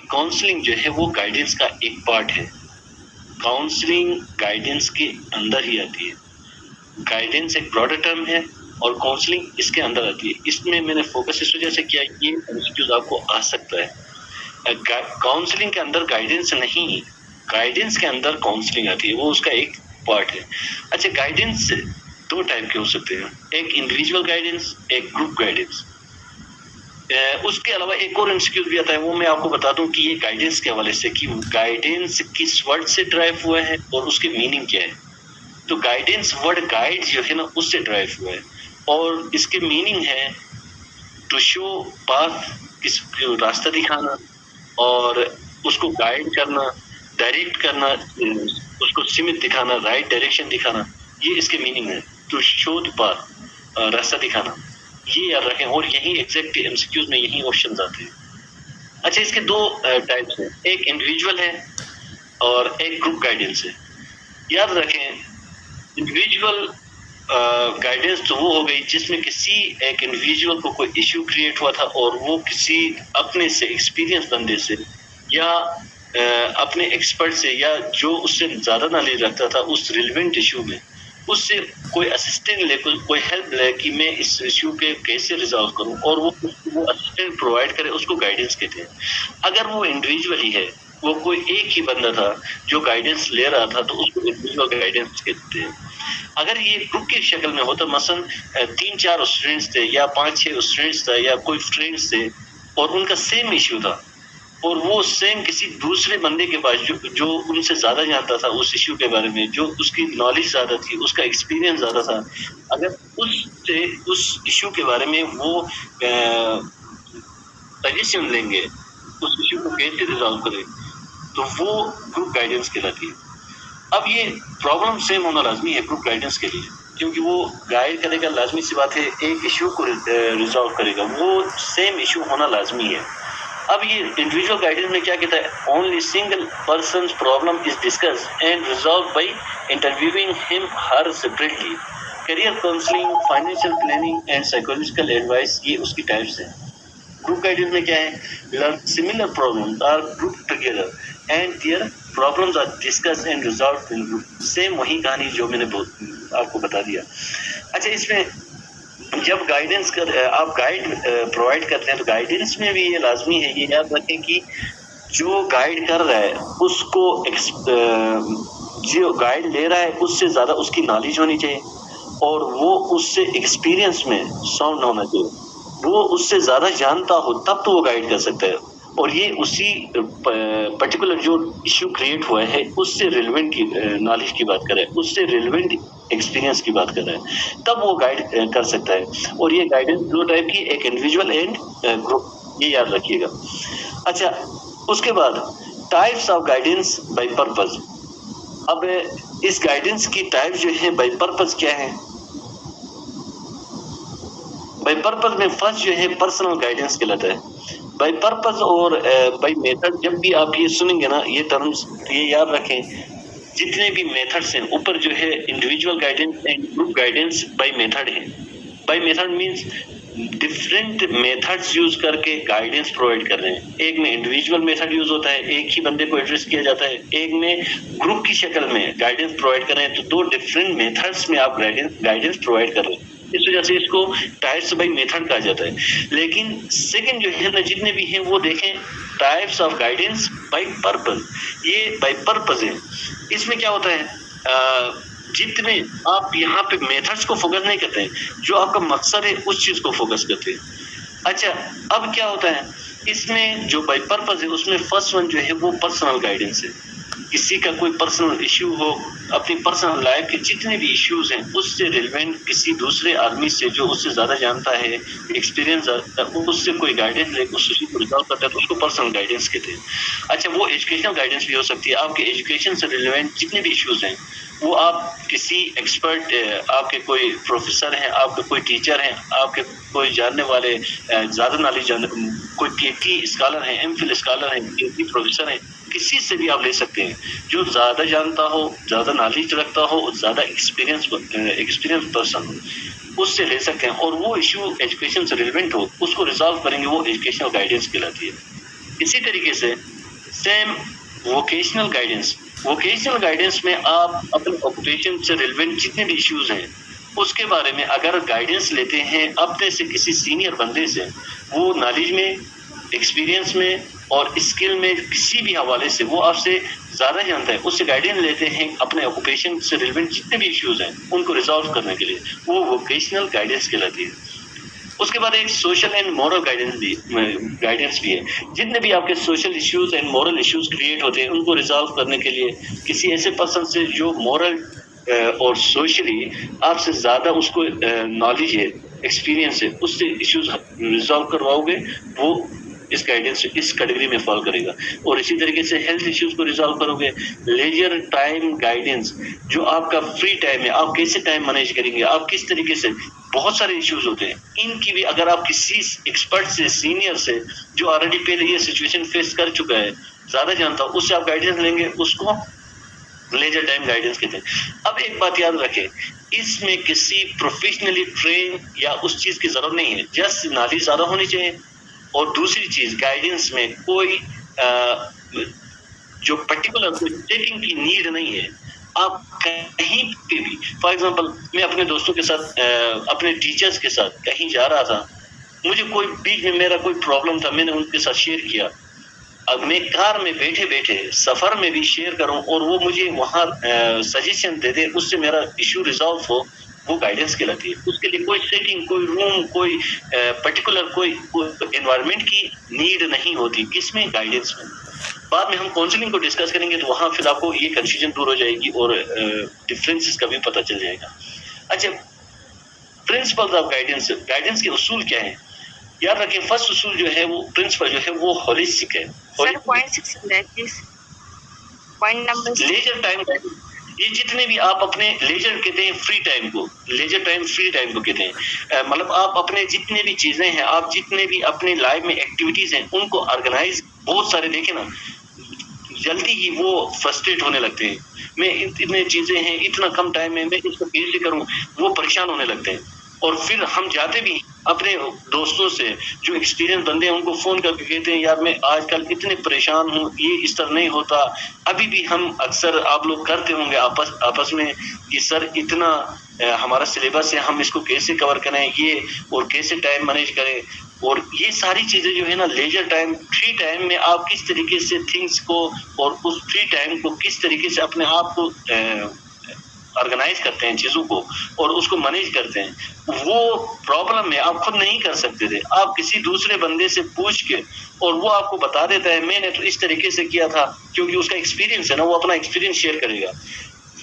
Counselling جو ہے وہ گائیڈنس کا ایک پارٹ ہے. کاؤنسلنگ گائیڈنس کے اندر ہی آتی ہے. گائیڈنس ایک براڈر ٹرم ہے اور کاؤنسلنگ اس کے اندر آتی ہے. اس میں نے فوکس اس وجہ سے کیا یہ انسٹیٹیوٹ آپ کو آ سکتا ہے. کاؤنسلنگ کے اندر گائیڈنس نہیں، گائیڈنس کے اندر کاؤنسلنگ آتی ہے، وہ اس کا ایک پارٹ ہے. اچھا، گائیڈنس دو ٹائپ کے ہو سکتے ہیں، ایک انڈیویجول گائیڈنس، ایک گروپ گائیڈنس. اس کے علاوہ ایک اور انسٹیٹیوٹ بھی آتا ہے، وہ میں آپ کو بتا دوں کہ یہ گائیڈنس کے حوالے سے کہ گائیڈنس کس ورڈ سے ڈرائیو ہوا ہے اور اس کی میننگ کیا ہے. تو گائیڈنس ورڈ گائیڈ جو ہے نا اس سے ڈرائیو ہوا ہے اور اس کے میننگ ہے ٹو شو پاتھ، کس راستہ دکھانا اور اس کو گائیڈ کرنا، ڈائریکٹ کرنا، اس کو سمت دکھانا، رائٹ ڈائریکشن دکھانا. یہ اس کے میننگ ہے، ٹو شو دی پاتھ، راستہ دکھانا. یہ یاد رکھیں اور یہی ایگزیکٹ ایم سی کیوز میں یہی آپشنز آتے ہیں. اچھا، اس کے دو ٹائپس ہیں، ایک انڈیویجول ہے اور ایک گروپ گائیڈنس ہے. یاد رکھیں انڈیویجول گائیڈنس تو وہ ہو گئی جس میں کسی ایک انڈیویجول کو کوئی ایشو کریٹ ہوا تھا اور وہ کسی اپنے سے ایکسپیرینس بندے سے یا اپنے ایکسپرٹ سے یا جو اس سے زیادہ نالج رکھتا تھا اس ریلیونٹ ایشو میں، اس سے کوئی اسسٹنٹ لے، کوئی ہیلپ لے کہ میں اس ایشو کے کیسے ریزالو کروں، اور وہ اسسٹنٹ پرووائڈ کرے، اس کو گائیڈنس کہتے ہیں. اگر وہ انڈیویجول ہی ہے، وہ کوئی ایک ہی بندہ تھا جو گائیڈنس لے رہا تھا، تو اس کو انڈیویجول گائیڈنس کہتے ہیں. اگر یہ گروپ کی شکل میں ہوتا، مثلا 3-4 اسٹوڈینٹس تھے یا 5-6 اسٹوڈینٹس تھے یا کوئی فرینڈس تھے اور ان کا سیم ایشو تھا اور وہ سیم کسی دوسرے بندے کے پاس جو ان سے زیادہ جانتا تھا اس ایشو کے بارے میں، جو اس کی نالج زیادہ تھی، اس کا ایکسپیرینس زیادہ تھا، اگر اس ایشو کے بارے میں وہ سجیشن لیں گے اس ایشو کو کیسے ریزالو کرے، تو وہ گروپ گائیڈنس کہلاتی ہے. اب یہ پرابلم سیم ہونا لازمی ہے گروپ گائیڈنس کے لیے، کیونکہ وہ گائیڈ کرے گا، لازمی سی بات ہے ایک ایشو کو ریزالو کرے گا، وہ سیم ایشو ہونا لازمی ہے. اب یہ انڈیویجول گائیڈنس میں کیا کہتا ہے، only single persons problem is discuss and resolve by interviewing ہم ہر separately. Career counselling, financial planning and psychological advice, یہ اس کی ٹائپس ہیں. گروپ گائیڈنس میں کیا ہے، similar problems are group together and their problems are discuss and resolved in group. Same وہی کہانی جو میں نے آپ کو بتا دیا. اچھا، اس میں جب گائیڈنس آپ گائیڈ پرووائڈ کرتے ہیں تو گائیڈنس میں بھی یہ لازمی ہے، یہ یاد رکھیں کہ جو گائیڈ کر رہا ہے اس کو جو گائیڈ لے رہا ہے اس سے زیادہ اس کی نالج ہونی چاہیے اور وہ اس سے ایکسپیرینس میں ساؤنڈ ہونا چاہیے، وہ اس سے زیادہ جانتا ہو تب تو وہ گائیڈ کر سکتا ہے. اور یہ اسی پرٹیکولر جو ایشو کریٹ ہوا ہے اس سے ریلیونٹ کی نالج کی بات کرے، اس سے ریلیونٹ ایکسپیرینس کی بات کر رہا ہے، تب وہ گائیڈ کر سکتا ہے. اور یہ گائیڈنس دو ٹائپ کی، ایک انڈیویجول اینڈ گروپ، یہ یاد رکھیے گا. اچھا، اس کے بعد types of guidance by purpose. اب اس گائیڈنس کی ٹائپ جو ہے بائی پرپز کیا ہے؟ بائی پرپز میں فرسٹ جو ہے پرسنل گائیڈنس کہلاتا ہے. بائی پرپز اور بائی میتھڈ، جب بھی آپ یہ سنیں گے نا یہ ٹرمز، یہ یاد رکھیں جتنے بھی میتھڈس ہیں اوپر جو ہے individual guidance and group guidance by method ہے. By method means different methods use کر کے گائیڈنس پرووائڈ کر رہے ہیں. ایک میں انڈیویجول میتھڈ یوز ہوتا ہے، ایک ہی بندے کو ایڈریس کیا جاتا ہے، ایک میں گروپ کی شکل میں گائیڈنس پرووائڈ کر رہے ہیں. تو دو ڈفرینٹ میتھڈس میں آپ گائیڈنس پرووائڈ کر رہے ہیں، اس وجہ سے اس کو ٹائپس بائی میتھڈ کہا جاتا ہے. لیکن سیکنڈ جو ہے نا جتنے بھی ہیں وہ دیکھیں types of guidance by purpose. یہ بائی پرپز ہے. اس میں کیا ہوتا ہے، جتنے آپ یہاں پہ میتھڈس کو فوکس نہیں کرتے ہیں، جو آپ کا مقصد ہے اس چیز کو فوکس کرتے ہیں. اچھا، اب کیا ہوتا ہے اس میں جو بائی پرپز ہے اس میں فرسٹ ون جو ہے وہ پرسنل گائیڈنس ہے. کسی کا کوئی پرسنل ایشو ہو، اپنی پرسنل لائف کے جتنے بھی ایشوز ہیں اس سے ریلیونٹ کسی دوسرے آدمی سے جو اس سے زیادہ جانتا ہے، ایکسپیرینس، اس سے کوئی گائیڈنس لے اس ایشو کو ریزالو کرتا ہے تو اس کو پرسنل گائیڈنس کہتے ہیں. اچھا، وہ ایجوکیشنل گائیڈنس بھی ہو سکتی ہے. آپ کے ایجوکیشن سے ریلیونٹ جتنے بھی ایشوز ہیں وہ آپ کسی ایکسپرٹ، آپ کے کوئی پروفیسر ہیں، آپ کے کوئی ٹیچر ہیں، آپ کے کوئی جاننے والے زیادہ نالج کوئی پی ایچ ڈی اسکالر ہیں، ایم فل اسکالر ہیں، پی ایچ ڈی پروفیسر ہیں، کسی سے بھی آپ لے سکتے ہیں جو زیادہ جانتا ہو، زیادہ نالج رکھتا ہو، زیادہ ایکسپیرینس پرسن ہو، اس سے لے سکتے ہیں. اور وہ ایشو ایجوکیشن سے ریلیونٹ ہو اس کو ریزالو کریں گے، وہ ایجوکیشنل گائیڈنس کہلاتی ہے. اسی طریقے سے سیم ووکیشنل گائیڈنس میں آپ اپنے آکوپیشن سے ریلیونٹ جتنے بھی ایشوز ہیں اس کے بارے میں اگر گائیڈنس لیتے ہیں اپنے سے کسی سینئر بندے سے، وہ نالج میں، ایکسپیرینس میں اور اسکل میں کسی بھی حوالے سے وہ آپ سے زیادہ جانتا ہے، اس سے گائیڈنس لیتے ہیں اپنے آکوپیشن سے ریلیونٹ جتنے بھی ایشوز ہیں ان کو ریزالو کرنے کے لیے، وہ ووکیشنل گائیڈنس کہلاتی ہے۔ اس کے بعد ایک سوشل اینڈ مورل گائیڈنس بھی ہے۔ جتنے بھی آپ کے social issues and moral issues create ہوتے ہیں ان کو ریزالو کرنے کے لیے کسی ایسے پرسن سے جو مورل اور سوشلی آپ سے زیادہ اس کو نالج ہے، ایکسپیرینس ہے، اس سے ایشوز ریزالو کرواؤ گے، وہ اس گائیڈنس اس کیٹیگری میں فال کرے گا۔ اور اسی طریقے سے ہیلتھ ایشوز کو ریزالو کرو گے، لیجر ٹائم گائیڈنس، جو آپ کا فری ٹائم ہے، آپ کیسے ٹائم مینیج کریں گے، آپ کس طریقے سے، بہت سارے ایشوز ہوتے ہیں، ان کی بھی اگر آپ کسی ایکسپرٹ سے، سینئر سے جو آلریڈی پہلے یہ سچویشن فیس کر چکا ہے، زیادہ جانتا ہو، اس سے آپ گائیڈنس لیں گے، اس کو لیجر ٹائم گائیڈنس کہتے ہیں۔ اب ایک بات یاد رکھیں، اس میں کسی پروفیشنلی ٹرین یا اس چیز کی ضرورت نہیں ہے، جسٹ نالج زیادہ ہونی چاہیے۔ اور دوسری چیز، گائیڈنس میں کوئی جو پرٹیکولر کوئی چیکنگ کی نیڈ نہیں ہے۔ آپ کہیں پہ بھی، فار ایگزامپل میں اپنے دوستوں کے ساتھ، اپنے ٹیچرز کے ساتھ کہیں جا رہا تھا، مجھے کوئی بیچ میں میرا کوئی پرابلم تھا، میں نے ان کے ساتھ شیئر کیا۔ اب میں کار میں بیٹھے بیٹھے سفر میں بھی شیئر کروں اور وہ مجھے وہاں سجیشن دے دے، اس سے میرا ایشو ریزالو ہو، وہ گائیڈنس کہلاتی ہے۔ اس کے لیے کوئی سیٹنگ، کوئی روم، کوئی پرٹیکولر کوئی انوائرمنٹ کی نیڈ نہیں ہوتی، کس میں؟ گائیڈنس میں۔ بعد میں ہم کاؤنسلنگ کو ڈسکس کریں گے تو وہاں پھر آپ کو یہ کنفیوژن دور ہو جائے گی اور ڈفرینسز کا بھی پتہ چل جائے گا۔ اچھا، پرنسپلز آف گائیڈنس، گائیڈنس کے اصول کیا ہیں؟ یاد رکھیں، فرسٹ اصول جو ہے، وہ پرنسپل جو ہے وہ ہولسٹک ہے۔ Sir point 6 please, point number leisure time, یہ جتنے بھی آپ اپنے لیجر کہتے ہیں فری ٹائم کو، لیجر ٹائم فری ٹائم کو کہتے ہیں، مطلب آپ اپنے جتنے بھی چیزیں ہیں، آپ جتنے بھی اپنے لائف میں ایکٹیویٹیز ہیں ان کو آرگنائز، بہت سارے دیکھیں نا، جلدی ہی وہ فرسٹریٹ ہونے لگتے ہیں، میں اتنے چیزیں ہیں، اتنا کم ٹائم میں میں اس کو کیسے کروں، وہ پریشان ہونے لگتے ہیں۔ اور پھر ہم جاتے بھی اپنے دوستوں سے جو ایکسپیرینس بندے ہیں ان کو فون کر کے کہتے ہیں، یار میں آج کل اتنے پریشان ہوں، یہ اس طرح نہیں ہوتا۔ ابھی بھی ہم اکثر، آپ لوگ کرتے ہوں گے آپس میں کہ سر اتنا ہمارا سلیبس ہے، ہم اس کو کیسے کور کریں، یہ اور کیسے ٹائم مینیج کریں۔ اور یہ ساری چیزیں جو ہے نا، لیجر ٹائم، فری ٹائم میں آپ کس طریقے سے تھنگس کو اور اس فری ٹائم کو کس طریقے سے اپنے آپ کو آرگنائز کرتے ہیں، چیزوں کو، اور اس کو مینیج کرتے ہیں، وہ پرابلم ہے، آپ خود نہیں کر سکتے تھے، آپ کسی دوسرے بندے سے پوچھ کے، اور وہ آپ کو بتا دیتا ہے میں نے تو اس طریقے سے کیا تھا، کیونکہ اس کا ایکسپیرینس ہے نا، وہ اپنا ایکسپیرینس شیئر کرے گا،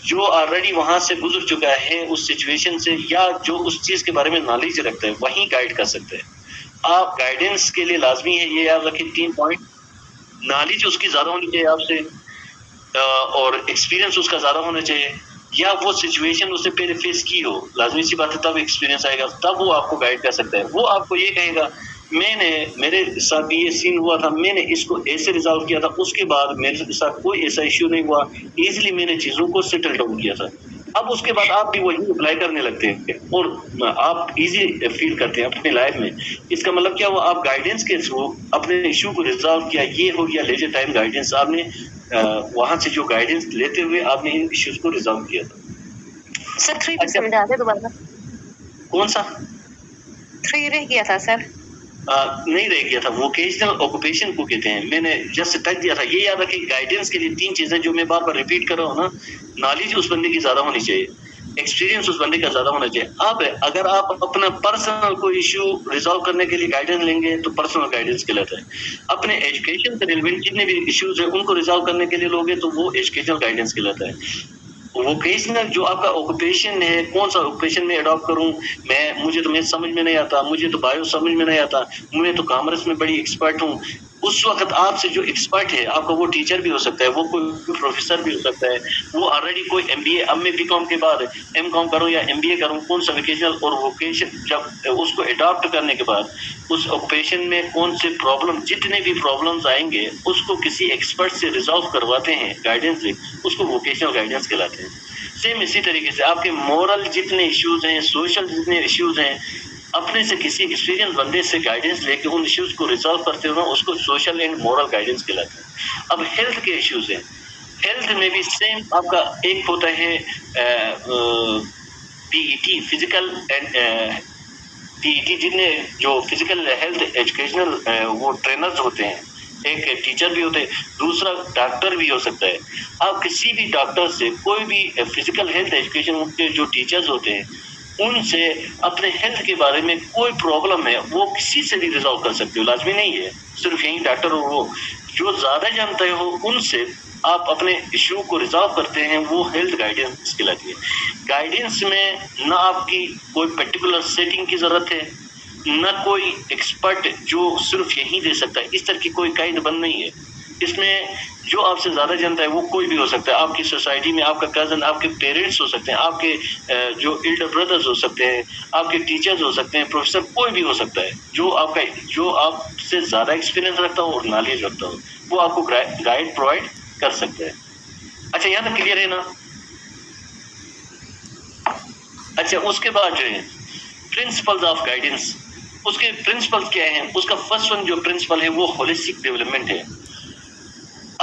جو آلریڈی وہاں سے گزر چکا ہے اس سچویشن سے، یا جو اس چیز کے بارے میں نالج رکھتا ہے، وہیں گائیڈ کر سکتے ہیں۔ آپ گائیڈنس کے لیے لازمی ہے، یہ یاد رکھیں 3 پوائنٹ، نالج اس کی زیادہ ہونی چاہیے آپ سے، اور ایکسپیرینس اس کا زیادہ ہونا چاہیے، یا وہ سچویشن اس نے پہلے فیس کی ہو، لازمی سی بات ہے، تب ایکسپیرینس آئے گا، تب وہ آپ کو گائیڈ کر سکتا ہے۔ وہ آپ کو یہ کہے گا میں نے، میرے ساتھ یہ سین ہوا تھا، میں نے اس کو ایسے ریزالو کیا تھا، اس کے بعد میرے ساتھ کوئی ایسا ایشو نہیں ہوا، ایزیلی میں نے چیزوں کو سیٹل ڈاؤن کیا تھا۔ اب اس کے بعد آپ بھی وہی اپلائی کرنے لگتے ہیں اور آپ ایزی فیل کرتے ہیں اپنی لائف میں۔ اس کا مطلب کیا ہوا؟ آپ گائیڈنس کے تھرو اپنے ایشو کو ریزالو کیا، یہ ہو گیا لیجر ٹائم گائیڈنس، آپ نے وہاں سے جو گائیڈنس لیتے ہوئے آپ نے ان ایشوز کو ریزالو کیا تھا۔ سر 3 بھی سمجھا دے دوبارہ۔ کون سا 3 رہ گیا تھا سر؟ نہیں رہ گیا تھا، ووکیشنل آکوپیشن کو کہتے ہیں، میں نے جسٹ ٹچ دیا تھا۔ یہ یاد رکھیں، گائیڈنس کے لیے 3 چیزیں جو میں بار بار ریپیٹ کر رہا ہوں نا، نالج اس بندے کی زیادہ ہونی چاہیے، ایکسپیرینس اس بندے کا زیادہ ہونا چاہیے۔ اب اگر آپ اپنا پرسنل کوئی ایشو ریزالو کرنے کے لیے گائیڈنس لیں گے تو پرسنل گائیڈنس کہلاتا ہے۔ اپنے ایجوکیشن سے ریلیونٹ جتنے بھی ایشوز ہیں ان کو ریزالو کرنے کے لیے لوگے تو وہ ایجوکیشنل گائیڈنس کہلاتا ہے۔ ووکیشنل جو آپ کا آکوپیشن ہے، کون سا آکوپیشن میں اڈاپٹ کروں، مجھے تو میتھ سمجھ میں نہیں آتا، مجھے تو بایو سمجھ میں نہیں آتا، میں تو کامرس میں بڑی ایکسپرٹ ہوں، اس وقت آپ سے جو ایکسپرٹ ہے، آپ کا وہ ٹیچر بھی ہو سکتا ہے، وہ کوئی پروفیسر بھی ہو سکتا ہے، وہ آلریڈی کوئی ایم بی اے، اب میں بی کام کے بعد ایم کام کروں یا ایم بی اے کروں، کون سا ووکیشنل اور ووکیشن، جب اس کو اڈاپٹ کرنے کے بعد اس آکوپیشن میں کون سے پرابلم، جتنے بھی پرابلمز آئیں گے اس کو کسی ایکسپرٹ سے ریزالو کرواتے ہیں گائیڈنس سے، اس کو ووکیشنل گائیڈنس کہلاتے ہیں۔ سیم اسی طریقے سے آپ کے مورل جتنے ایشوز ہیں، سوشل جتنے ایشوز ہیں، اپنے سے کسی ایکسپیرینس بندے سے گائیڈنس لے کے ان ایشوز کو ریزالو کرتے ہونا اس کو سوشل اینڈ مورل گائیڈنس کہلاتا ہے. اب ہیلتھ کے ایشوز ہیں. ہیلتھ میں بھی سیم آپ کا ایک ہوتا ہے P E T physical and P E T جن جو فزیکل ہیلتھ ایجوکیشنل وہ ٹرینرز ہوتے ہیں, ایک ٹیچر بھی ہوتے ہیں, دوسرا ڈاکٹر بھی ہو سکتا ہے. آپ کسی بھی ڈاکٹر سے کوئی بھی فزیکل ہیلتھ ایجوکیشن کے جو ٹیچرز ہوتے ہیں ان سے اپنے ہیلتھ کے بارے میں کوئی پرابلم ہے وہ کسی سے بھی ریزالو کر سکتے ہو. لازمی نہیں ہے صرف یہی ڈاکٹر ہو, وہ جو زیادہ جانتے ہو ان سے آپ اپنے ایشو کو ریزالو کرتے ہیں, وہ ہیلتھ گائیڈنس کہلاتی ہے. گائیڈنس میں نہ آپ کی کوئی پرٹیکولر سیٹنگ کی ضرورت ہے, نہ کوئی ایکسپرٹ جو صرف یہی دے سکتا ہے, اس طرح کی کوئی قائد بند نہیں ہے. اس میں جو آپ سے زیادہ جانتا ہے وہ کوئی بھی ہو سکتا ہے. آپ کی سوسائٹی میں آپ کا کزن, آپ کے پیرنٹس ہو سکتے ہیں, آپ کے جو ایلڈر بردرز ہو سکتے ہیں, آپ کے ٹیچرز ہو سکتے ہیں, پروفیسر, کوئی بھی ہو سکتا ہے جو آپ سے زیادہ ایکسپیرینس رکھتا ہو اور نالج رکھتا ہو, وہ آپ کو گائیڈ پرووائڈ کر سکتا ہے. اچھا یہاں تک کلیئر ہے نا؟ اچھا اس کے بعد جو ہے پرنسپلز آف گائیڈنس, اس کے پرنسپلز کیا ہیں؟ اس کا فرسٹ ون جو پرنسپل ہے وہ ہولسٹک ڈیولپمنٹ ہے.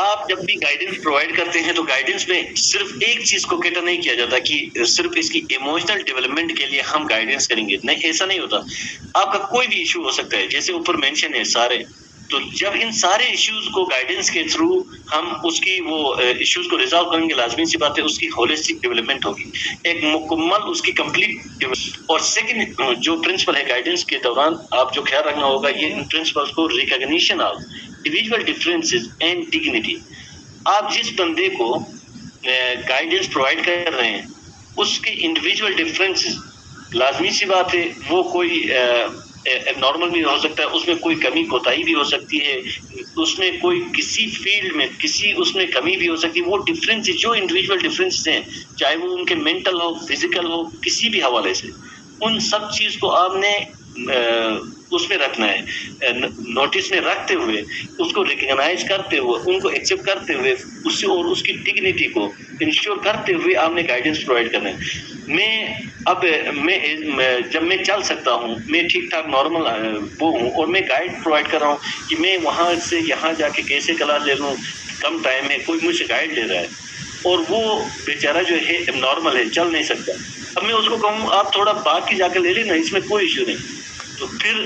آپ جب بھی گائیڈنس پرووائڈ کرتے ہیں تو گائیڈنس میں صرف ایک چیز کو کیٹر نہیں کیا جاتا کہ صرف اس کی ایموشنل ڈیولپمنٹ کے لیے ہم گائیڈنس کریں گے, نہیں, ایسا نہیں ہوتا. آپ کا کوئی بھی ایشو ہو سکتا ہے, جیسے اوپر مینشن ہے سارے, تو جب ان سارے ایشوز کو گائیڈنس کے تھرو ہم اس کی وہ ایشوز کو ریزالو کریں گے, لازمی سی بات ہے اس کی ہولسٹک ڈیولپمنٹ ہوگی, ایک مکمل اس کی کمپلیٹ. اور سیکنڈ جو پرنسپل ہے گائیڈنس کے دوران آپ جو خیال رکھنا ہوگا, یہ ان پرنسپلس کو recognition of individual differences and dignity. آپ جس بندے کو گائیڈنس پرووائڈ کر رہے ہیں اس کے انڈیویجول ڈفرینسز, لازمی سی بات ہے وہ کوئی نارمل بھی ہو سکتا ہے, اس میں کوئی کمی کوتاہی بھی ہو سکتی ہے, اس میں کوئی کسی فیلڈ میں کسی اس میں کمی بھی ہو سکتی ہے. وہ ڈفرینس جو انڈیویجول ڈفرینس ہیں, چاہے وہ ان کے مینٹل ہو, فزیکل ہو, کسی بھی حوالے سے, ان سب چیز کو آپ نے اس میں رکھنا ہے, نوٹس میں رکھتے ہوئے, اس کو ریکگنائز کرتے ہوئے, ان کو ایکسیپٹ کرتے ہوئے, اس سے اور اس کی ڈگنیٹی کو انشور کرتے ہوئے آپ نے گائیڈنس پرووائڈ کرنا ہے. میں جب میں چل سکتا ہوں, میں ٹھیک ٹھاک نارمل وہ ہوں, اور میں گائیڈ پرووائڈ کر رہا ہوں کہ میں وہاں سے یہاں جا کے کیسے کلاس لے لوں, کم ٹائم ہے, کوئی مجھ سے گائیڈ لے رہا ہے اور وہ بیچارہ جو ہے نارمل ہے, چل نہیں سکتا. اب میں اس کو کہوں آپ تھوڑا باقی جا کے لے لینا, اس میں کوئی ایشو نہیں, تو پھر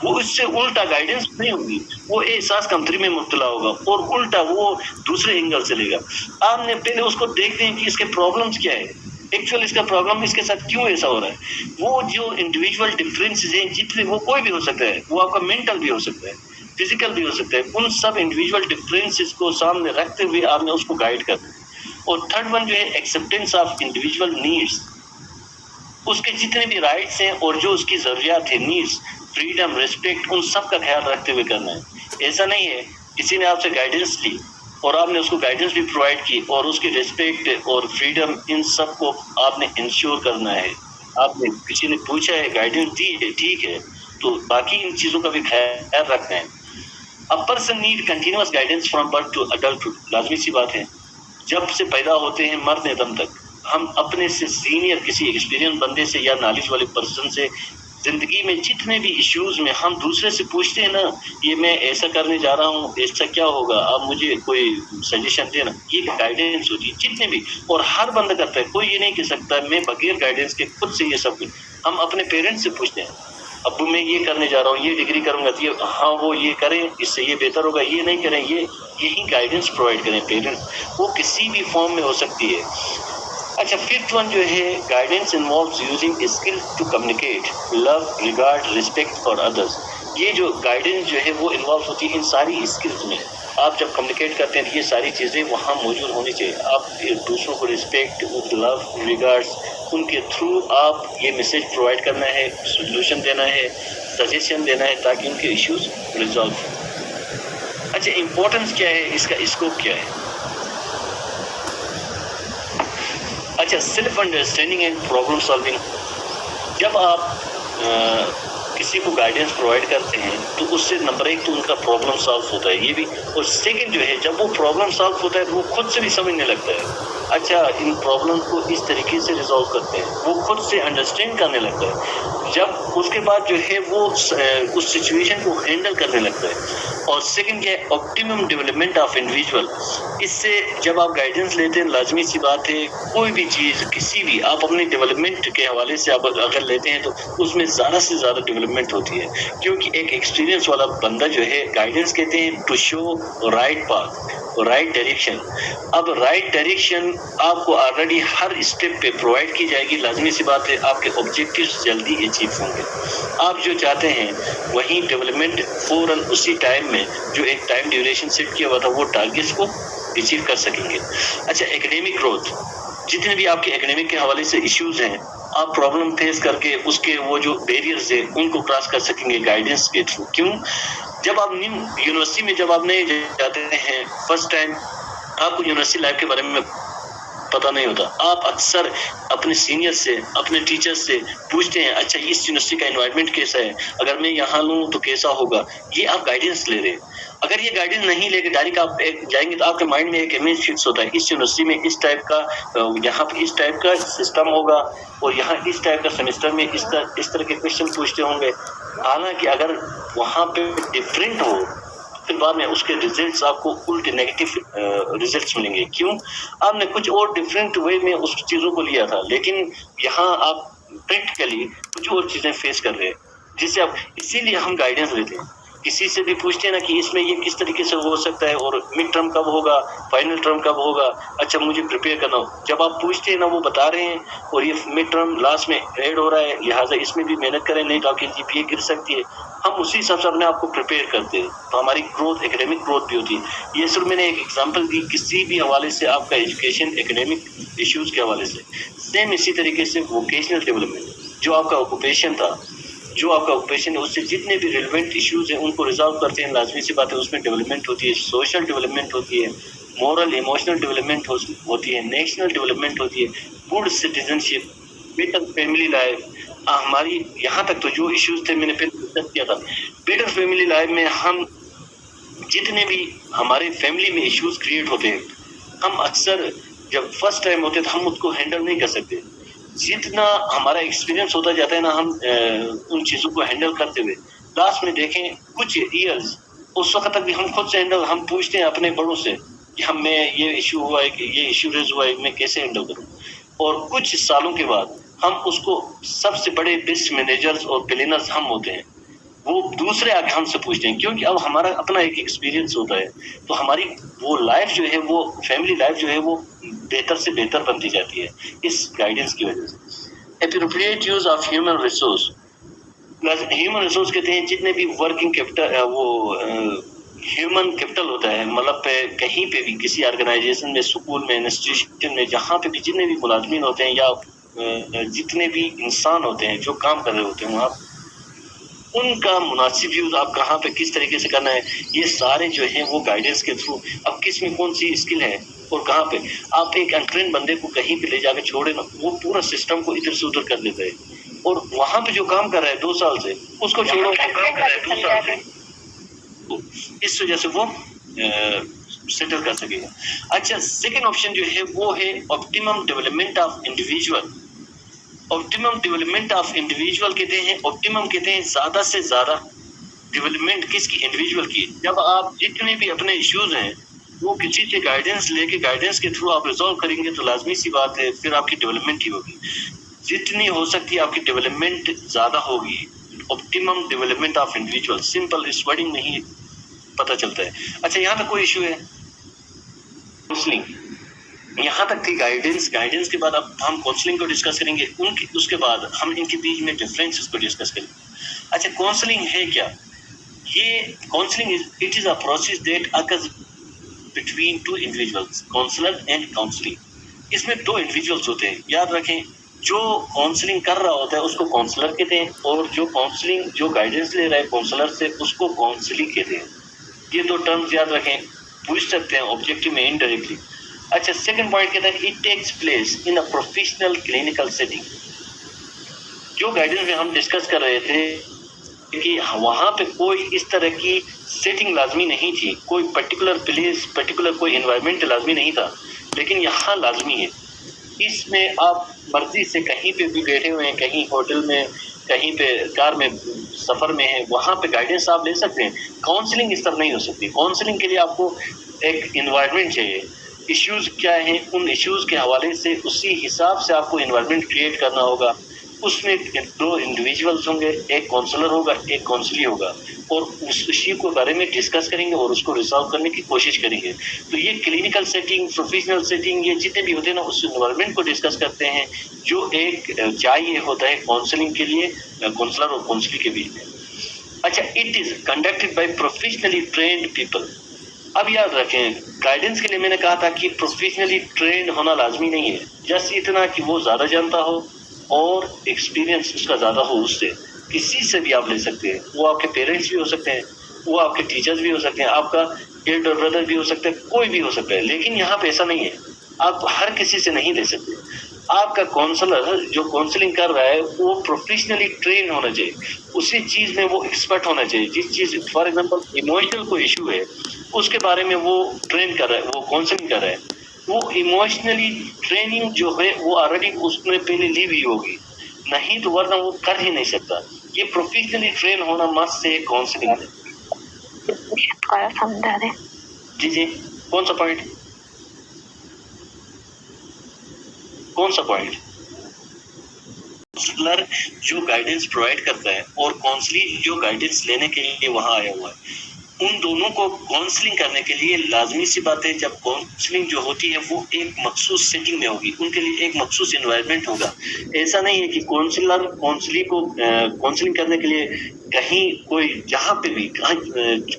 وہ اس سے الٹا گائیڈنس نہیں ہوگی, وہ احساس کمتری میں مبتلا ہوگا اور الٹا وہ دوسرے اینگل سے لے گا. آپ نے پہلے اس کو دیکھتے ہیں کہ اس کے پرابلمس کیا ہے, ایکچوئل اس کا پرابلم اس کے ساتھ کیوں ایسا ہو رہا ہے. وہ جو انڈیویجول ڈفرینسز ہیں جتنے, وہ کوئی بھی ہو سکتا ہے, وہ آپ کا مینٹل بھی ہو سکتا ہے, فزیکل بھی ہو سکتا ہے, ان سب انڈیویجول ڈفرینسز کو سامنے رکھتے ہوئے آپ نے اس کو گائیڈ کرنا ہے. اور تھرڈ ون جو ہے ایکسیپٹینس آف انڈیویجول نیڈس, اس کے جتنے بھی رائٹس ہیں اور جو اس کی ضروریات ہیں, نیڈس, فریڈم, ریسپیکٹ, ان سب کا خیال رکھتے ہوئے کرنا ہے. ایسا نہیں ہے کسی نے آپ سے گائیڈنس لی اور آپ نے اس کو گائیڈنس بھی پرووائڈ کی اور اس کی ریسپیکٹ اور فریڈم, ان سب کو آپ نے انشور کرنا ہے. آپ نے کسی نے پوچھا ہے, گائیڈنس دی ہے, ٹھیک ہے, تو باقی ان چیزوں کا بھی خیال رکھنا ہے. A person need continuous guidance from birth to adulthood, لازمی سی بات ہے. جب سے پیدا ہوتے ہیں مرنے دم تک ہم اپنے سے سینئر کسی ایکسپیرینس بندے سے یا نالج والے پرسن سے زندگی میں جتنے بھی ایشوز میں ہم دوسرے سے پوچھتے ہیں نا, یہ میں ایسا کرنے جا رہا ہوں, ایسا کیا ہوگا, آپ مجھے کوئی سجیشن دینا, یہ گائیڈنس ہوتی ہے جتنے بھی. اور ہر بندہ کرتا ہے, کوئی یہ نہیں کہہ سکتا میں بغیر گائیڈنس کے خود سے یہ سب کچھ. ہم اپنے پیرنٹس سے پوچھتے ہیں, ابو میں یہ کرنے جا رہا ہوں, یہ ڈگری کروں گا, یہ ہاں وہ یہ کریں, اس سے یہ بہتر ہوگا, یہ نہیں کریں, یہی گائیڈنس پرووائڈ کریں پیرنٹس. وہ کسی بھی فارم میں ہو سکتی ہے. اچھا ففتھ ون جو ہے guidance involves using skill to communicate, love, regard, respect for others. یہ جو گائیڈنس جو ہے وہ انوالو ہوتی ہے ان ساری اسکلس میں. آپ جب کمیونیکیٹ کرتے ہیں یہ ساری چیزیں وہاں موجود ہونی چاہیے. آپ دوسروں کو رسپیکٹ, لو, ریگارڈس, ان کے تھرو آپ یہ میسج پرووائڈ کرنا ہے, سولوشن دینا ہے, سجیشن دینا ہے تاکہ ان کے ایشوز ریزالو ہوں. اچھا امپورٹنس کیا ہے اس کا, اسکوپ کیا ہے؟ اچھا self understanding and problem solving. جب آپ کسی کو گائیڈنس پرووائڈ کرتے ہیں تو اس سے نمبر ایک تو ان کا پرابلم سالو ہوتا ہے، یہ بھی، اور سیکنڈ جو ہے جب وہ پرابلم سالو ہوتا ہے تو وہ خود سے بھی سمجھنے لگتا ہے، اچھا ان پرابلم کو اس طریقے سے ریزالو کرتے ہیں، وہ خود سے انڈرسٹینڈ کرنے لگتا ہے، جب اس کے بعد جو ہے وہ اس سچویشن کو ہینڈل کرنے لگتا ہے۔ اور سیکنڈ کیا ہے، آپٹیمم ڈیولپمنٹ آف انڈیویجول، اس سے جب آپ گائیڈنس لیتے ہیں لازمی سی بات ہے کوئی بھی چیز کسی بھی آپ اپنی ڈیولپمنٹ کے حوالے سے آپ اگر لیتے ہیں تو اس میں زیادہ سے زیادہ ڈیولپمنٹ ہوتی ہے، کیونکہ ایک ایکسپیرینس والا بندہ جو ہے گائیڈنس کہتے ہیں to show right path, right direction. اب رائٹ ڈائریکشن آپ کو آلریڈی ہر اسٹیپ پہ پرووائڈ کی جائے گی، لازمی سی بات ہے آپ کے آبجیکٹیوز جلدی اچیو ہوں گے، آپ جو چاہتے ہیں وہیں ڈیولپمنٹ فوراً اسی ٹائم میں جو ایک ٹائم ڈیوریشن سیٹ کیا ہوا تھا وہ ٹارگیٹس کو اچیو کر سکیں گے۔ اچھا ایکیڈیمک گروتھ، جتنے بھی آپ کے ایکیڈیمک کے حوالے سے ایشوز ہیں آپ پرابلم فیس کر کے اس کے وہ جو بیریئرز ہیں ان کو کراس کر سکیں گے گائیڈنس کے تھرو۔ کیوں؟ جب آپ نیو یونیورسٹی میں جب آپ نئے جاتے ہیں فرسٹ ٹائم، آپ کو یونیورسٹی لائف کے بارے میں پتہ نہیں ہوتا، آپ اکثر اپنے سینئر سے اپنے ٹیچر سے پوچھتے ہیں اچھا اس یونیورسٹی کا انوائرمنٹ کیسا ہے، اگر میں یہاں لوں تو کیسا ہوگا، یہ آپ گائیڈنس لے رہے ہیں۔ اگر یہ گائیڈنس نہیں لے کے ڈائریکٹ آپ جائیں گے تو آپ کے مائنڈ میں ایک امیج فکس ہوتا ہے اس یونیورسٹی میں اس ٹائپ کا یہاں پہ اس ٹائپ کا سسٹم ہوگا اور یہاں اس ٹائپ کا سیمسٹر میں اس طرح کے کویشچن پوچھتے ہوں گے، حالانکہ اگر وہاں پہ ڈفرینٹ ہو پھر بعد میں اس کے ریزلٹس آپ کو الٹے نیگیٹو ریزلٹس ملیں گے۔ کیوں؟ آپ نے کچھ اور ڈفرینٹ وے میں اس چیزوں کو لیا تھا، لیکن یہاں آپ پریکٹیکلی کچھ اور چیزیں فیس کر رہے ہیں، جس سے آپ، اسی لیے ہم گائیڈنس لیتے ہیں، کسی سے بھی پوچھتے ہیں نا کہ اس میں یہ کس طریقے سے ہو سکتا ہے اور مڈ ٹرم کب ہوگا، فائنل ٹرم کب ہوگا، اچھا مجھے پریپیئر کرنا ہو، جب آپ پوچھتے ہیں نا وہ بتا رہے ہیں اور یہ مڈ ٹرم لاسٹ میں ایڈ ہو رہا ہے لہٰذا اس میں بھی محنت کریں نہیں تو آپ کی جی پی اے گر سکتی ہے، ہم اسی حساب سے اپنے آپ کو پریپیئر کرتے ہیں تو ہماری گروتھ ایکیڈیمک گروتھ بھی ہوتی ہے۔ یہ صرف میں نے ایک ایگزامپل دی کسی بھی حوالے سے آپ کا ایجوکیشن ایکیڈیمک ایشوز کے حوالے سے، سیم اسی طریقے سے ووکیشنل ڈیولپمنٹ جو آپ کا آکوپیشن تھا، جو آپ کا آکوپیشن ہے اس سے جتنے بھی ریلیونٹ ایشوز ہیں ان کو ریزالو کرتے ہیں، لازمی سی بات ہے اس میں ڈیولپمنٹ ہوتی ہے، سوشل ڈیولپمنٹ ہوتی ہے، مورل ایموشنل ڈیولپمنٹ ہوتی ہے، نیشنل ڈیولپمنٹ ہوتی ہے، گڈ سٹیزن شپ، بیٹر فیملی لائف۔ ہماری یہاں تک تو جو ایشوز تھے میں نے پہلے ڈسکس کیا تھا، بیٹر فیملی لائف میں ہم جتنے بھی ہمارے فیملی میں ایشوز کریٹ ہوتے ہیں ہم اکثر جب فرسٹ ٹائم ہوتے ہیں تو ہم اس کو ہینڈل نہیں کر سکتے، جتنا ہمارا ایکسپیرینس ہوتا جاتا ہے نا ہم ان چیزوں کو ہینڈل کرتے ہوئے لاسٹ میں دیکھیں کچھ ایئرز اس وقت تک بھی ہم خود سے ہینڈل، ہم پوچھتے ہیں اپنے بڑوں سے کہ ہم میں یہ ایشو ہوا ہے کہ یہ ایشو ریز ہوا ہے میں کیسے ہینڈل کروں، اور کچھ سالوں کے بعد ہم اس کو سب سے بڑے بیسٹ مینیجرز اور پلینرز ہم ہوتے ہیں، وہ دوسرے آ کے ہم سے پوچھتے ہیں کیونکہ اب ہمارا اپنا ایک ایکسپیرینس ہوتا ہے تو ہماری وہ لائف جو ہے وہ فیملی لائف جو ہے وہ بہتر سے بہتر بنتی جاتی ہے اس گائیڈنس کی وجہ سے۔ Appropriate use of human resource, human resource کہتے ہیں جتنے بھی ورکنگ کیپٹل وہ ہیومن کیپٹل ہوتا ہے، مطلب کہیں پہ بھی کسی آرگنائزیشن میں، اسکول میں، انسٹیٹیوشن میں، جہاں پہ بھی جتنے بھی ملازمین ہوتے ہیں یا جتنے بھی انسان ہوتے ہیں جو کام کر رہے ہوتے ہیں وہاں ان کا مناسب یوز آپ کہاں پہ کس طریقے سے کرنا ہے، یہ سارے جو ہیں وہ گائیڈنس کے تھرو، اب کس میں کون سی اسکل ہے اور کہاں پہ آپ ایک انٹرین بندے کو کہیں پہ لے جا کے چھوڑے نا وہ پورا سسٹم کو ادھر سے ادھر کر دیتا ہے، اور وہاں پہ جو کام کر رہا ہے 2 سال سے اس کو چھوڑو وہ کام کر رہا ہے 2 سال سے، اس وجہ سے وہ سیٹل کر سکے گا۔ اچھا سیکنڈ آپشن جو ہے وہ ہے optimum development of individual. Optimum development of individual کہتے ہیں، آپٹیمم کہتے ہیں زیادہ سے زیادہ ڈیولپمنٹ کس کی، انڈیویجول کی۔ جب آپ جتنے بھی اپنے ایشوز ہیں وہ کسی سے گائیڈنس لے کے گائیڈنس کے تھرو آپ ریزالو کریں گے تو لازمی سی بات ہے پھر آپ کی ڈیولپمنٹ ہی ہوگی، جتنی ہو سکتی ہے آپ کی ڈیولپمنٹ زیادہ ہوگی۔ Optimum development of individual, simple اس ورڈنگ میں ہی پتہ چلتا ہے۔ اچھا یہاں تک کوئی ایشو ہے؟ کاؤنسلنگ یہاں تک تھی گائیڈنس کے بعد اب ہم کاؤنسلنگ کو ڈسکس کریں گے، اس کے بعد ہم ان کے بیچ میں ڈفرینسز کو ڈسکس کریں گے۔ اچھا کاؤنسلنگ ہے کیا؟ یہ counselling it is a process that occurs between 2 individuals, counsellor and counselling. اس میں 2 انڈیویجولز ہوتے ہیں، یاد رکھیں جو کاؤنسلنگ کر رہا ہوتا ہے اس کو کاؤنسلر کہتے ہیں اور جو کاؤنسلنگ جو گائیڈنس لے رہا ہے کاؤنسلر سے اس کو کاؤنسلنگ کہتے ہیں۔ یہ 2 ٹرمز یاد رکھیں، پوچھ سکتے ہیں آبجیکٹو میں انڈائریکٹلی۔ اچھا سیکنڈ پوائنٹ کہتا ہے it takes place in a professional clinical setting. جو گائیڈنس میں ہم ڈسکس کر رہے تھے کہ وہاں پہ کوئی اس طرح کی سیٹنگ لازمی نہیں تھی، کوئی پرٹیکولر پلیس، پرٹیکولر کوئی انوائرمنٹ لازمی نہیں تھا، لیکن یہاں لازمی ہے۔ اس میں آپ مرضی سے کہیں پہ بھی بیٹھے ہوئے ہیں، کہیں ہوٹل میں، کہیں پہ کار میں سفر میں ہیں، وہاں پہ گائیڈنس آپ لے سکتے ہیں۔ کاؤنسلنگ اس طرح نہیں ہو سکتی۔ کاؤنسلنگ کے لیے آپ کو ایک انوائرمنٹ چاہیے، ایشوز کیا ہیں، ان ایشوز کے حوالے سے اسی حساب سے آپ کو انوائرمنٹ کریٹ کرنا ہوگا۔ اس میں 2 انڈیویجولز ہوں گے، ایک کاؤنسلر ہوگا، ایک کاؤنسلی ہوگا، اور اس ایشو کے بارے میں ڈسکس کریں گے اور اس کو ریزالو کرنے کی کوشش کریں گے۔ تو یہ کلینکل سیٹنگ، پروفیشنل سیٹنگ، یہ جتنے بھی ہوتے ہیں نا، اس انوائرمنٹ کو ڈسکس کرتے ہیں جو ایک چاہیے ہوتا ہے کاؤنسلنگ کے لیے، کاؤنسلر اور کاؤنسلی کے بیچ میں۔ اچھا، it is conducted by professionally trained people. اب یاد رکھیں، گائیڈنس کے لیے میں نے کہا تھا کہ پروفیشنلی ٹرینڈ ہونا لازمی نہیں ہے، جس اتنا کہ وہ زیادہ جانتا ہو اور ایکسپیرینس اس کا زیادہ ہو۔ اس سے کسی سے بھی آپ لے سکتے ہیں، وہ آپ کے پیرنٹس بھی ہو سکتے ہیں، وہ آپ کے ٹیچرز بھی ہو سکتے ہیں، آپ کا ایلڈر بردر بھی ہو سکتا ہے، کوئی بھی ہو سکتا ہے۔ لیکن یہاں پہ ایسا نہیں ہے، آپ ہر کسی سے نہیں لے سکتے۔ آپ کا کاؤنسلر جو کاؤنسلنگ کر رہا ہے وہ پروفیشنلی ٹرین ہونا چاہیے، اسی چیز میں وہ ایکسپرٹ ہونا چاہیے۔ جس چیز، فار ایگزامپل ایموشنل کوئی ایشو ہے، اس کے بارے میں وہ ٹرین کر رہا ہے، وہ کاؤنسلنگ کر رہا ہے، وہ ایموشنلی ٹریننگ جو ہے وہ آلریڈی اس نے پہلے لی ہوئی ہوگی، نہیں تو ورنہ وہ کر ہی نہیں سکتا۔ یہ پروفیشنلی ٹرین ہونا مست سے کاؤنسلنگ ہے۔ سمجھا دیں۔ جی، کون سا پوائنٹ؟ کون سا پوائنٹ؟ کاؤنسلر جو گائیڈنس پرووائڈ کرتا ہے اور کاؤنسلی جو گائیڈنس لینے کے لیے وہاں آیا ہوا ہے، ان دونوں کو کاؤنسلنگ کرنے کے لیے لازمی سی بات ہے، جب کاؤنسلنگ جو ہوتی ہے وہ ایک مخصوص سیٹنگ میں ہوگی، ان کے لیے ایک مخصوص انوائرمنٹ ہوگا۔ ایسا نہیں ہے کہ کاؤنسلر کاؤنسلی کو کاؤنسلنگ کرنے کے لیے کہیں کوئی جہاں پہ بھی،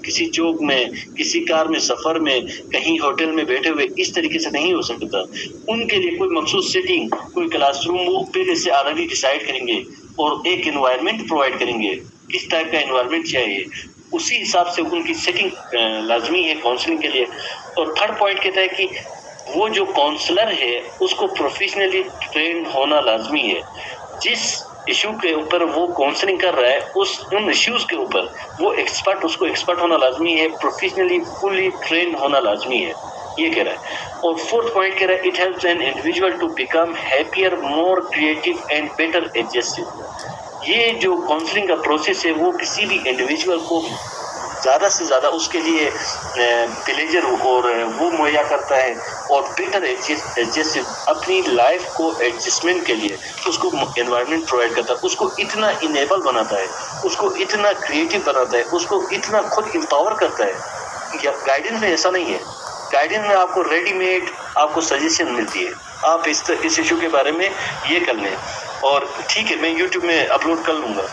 کسی چوک میں، کسی کار میں سفر میں، کہیں ہوٹل میں بیٹھے ہوئے، اس طریقے سے نہیں ہو سکتا۔ ان کے لیے کوئی مخصوص سیٹنگ، کوئی کلاس روم وہ پہلے سے آلریڈی ڈیسائیڈ کریں گے اور ایک انوائرمنٹ پرووائڈ کریں گے، کس ٹائپ کا انوائرمنٹ چاہیے، اسی حساب سے ان کی سیٹنگ لازمی ہے کاؤنسلنگ کے لیے۔ اور تھرڈ پوائنٹ کہتا ہے کہ وہ جو کاؤنسلر ہے اس کو پروفیشنلی ٹرینڈ ہونا لازمی ہے۔ جس ایشو کے اوپر وہ کاؤنسلنگ کر رہا ہے، ان ایشوز کے اوپر وہ ایکسپرٹ، اس کو ایکسپرٹ ہونا لازمی ہے، پروفیشنلی فلی ٹرینڈ ہونا لازمی ہے، یہ کہہ رہا ہے۔ اور فورتھ پوائنٹ کہہ رہا ہے، it helps an individual to become happier, more creative and better adjusted. یہ جو کاؤنسلنگ کا پروسیس ہے وہ کسی بھی انڈیویجول کو زیادہ سے زیادہ اس کے لیے پلیجر اور وہ مہیا کرتا ہے، اور بیٹر ایڈجسٹ، اپنی لائف کو ایڈجسٹمنٹ کے لیے اس کو انوائرمنٹ پرووائڈ کرتا ہے، اس کو اتنا انیبل بناتا ہے، اس کو اتنا کریٹو بناتا ہے، اس کو اتنا خود امپاور کرتا ہے۔ گائیڈنس میں ایسا نہیں ہے، گائیڈنس میں آپ کو ریڈی میڈ آپ کو سجیشن ملتی ہے، آپ اس ایشو کے بارے میں یہ کر لیں، اور ٹھیک ہے میں یوٹیوب میں اپلوڈ کر لوں گا۔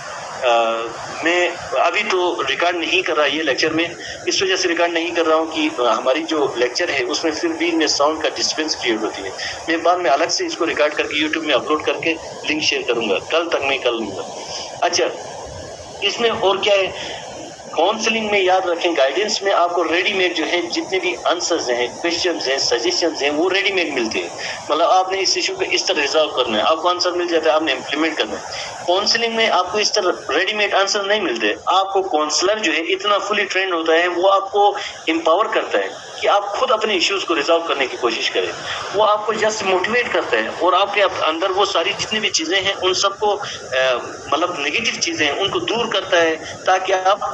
میں ابھی تو ریکارڈ نہیں کر رہا یہ لیکچر میں، اس وجہ سے ریکارڈ نہیں کر رہا ہوں کہ ہماری جو لیکچر ہے اس میں پھر بھی میں ساؤنڈ کا ڈسٹربنس کریٹ ہوتی ہے۔ میں بعد میں الگ سے اس کو ریکارڈ کر کے یوٹیوب میں اپلوڈ کر کے لنک شیئر کروں گا، کل تک میں کر لوں گا۔ اچھا، اس میں اور کیا ہے، کاؤنسلنگ میں یاد رکھیں، گائیڈنس میں آپ کو ریڈی میڈ جو ہے جتنے بھی آنسرز ہیں، کویشچنز ہیں، سجیشنز ہیں، وہ ریڈی میڈ ملتے ہیں۔ مطلب آپ نے اس ایشو کو اس طرح ریزالو کرنا ہے، آپ کو آنسر مل جاتا ہے، آپ نے امپلیمنٹ کرنا ہے۔ کاؤنسلنگ میں آپ کو اس طرح ریڈی میڈ آنسر نہیں ملتے، آپ کو کاؤنسلر جو ہے اتنا فلی ٹرینڈ ہوتا ہے، وہ آپ کو امپاور کرتا ہے کہ آپ خود اپنے ایشوز کو ریزالو کرنے کی کوشش کریں۔ وہ آپ کو جسٹ موٹیویٹ کرتا ہے، اور آپ کے اندر وہ ساری جتنی بھی چیزیں ہیں ان سب کو مطلب نگیٹو چیزیں ہیں ان کو دور کرتا ہے، تاکہ آپ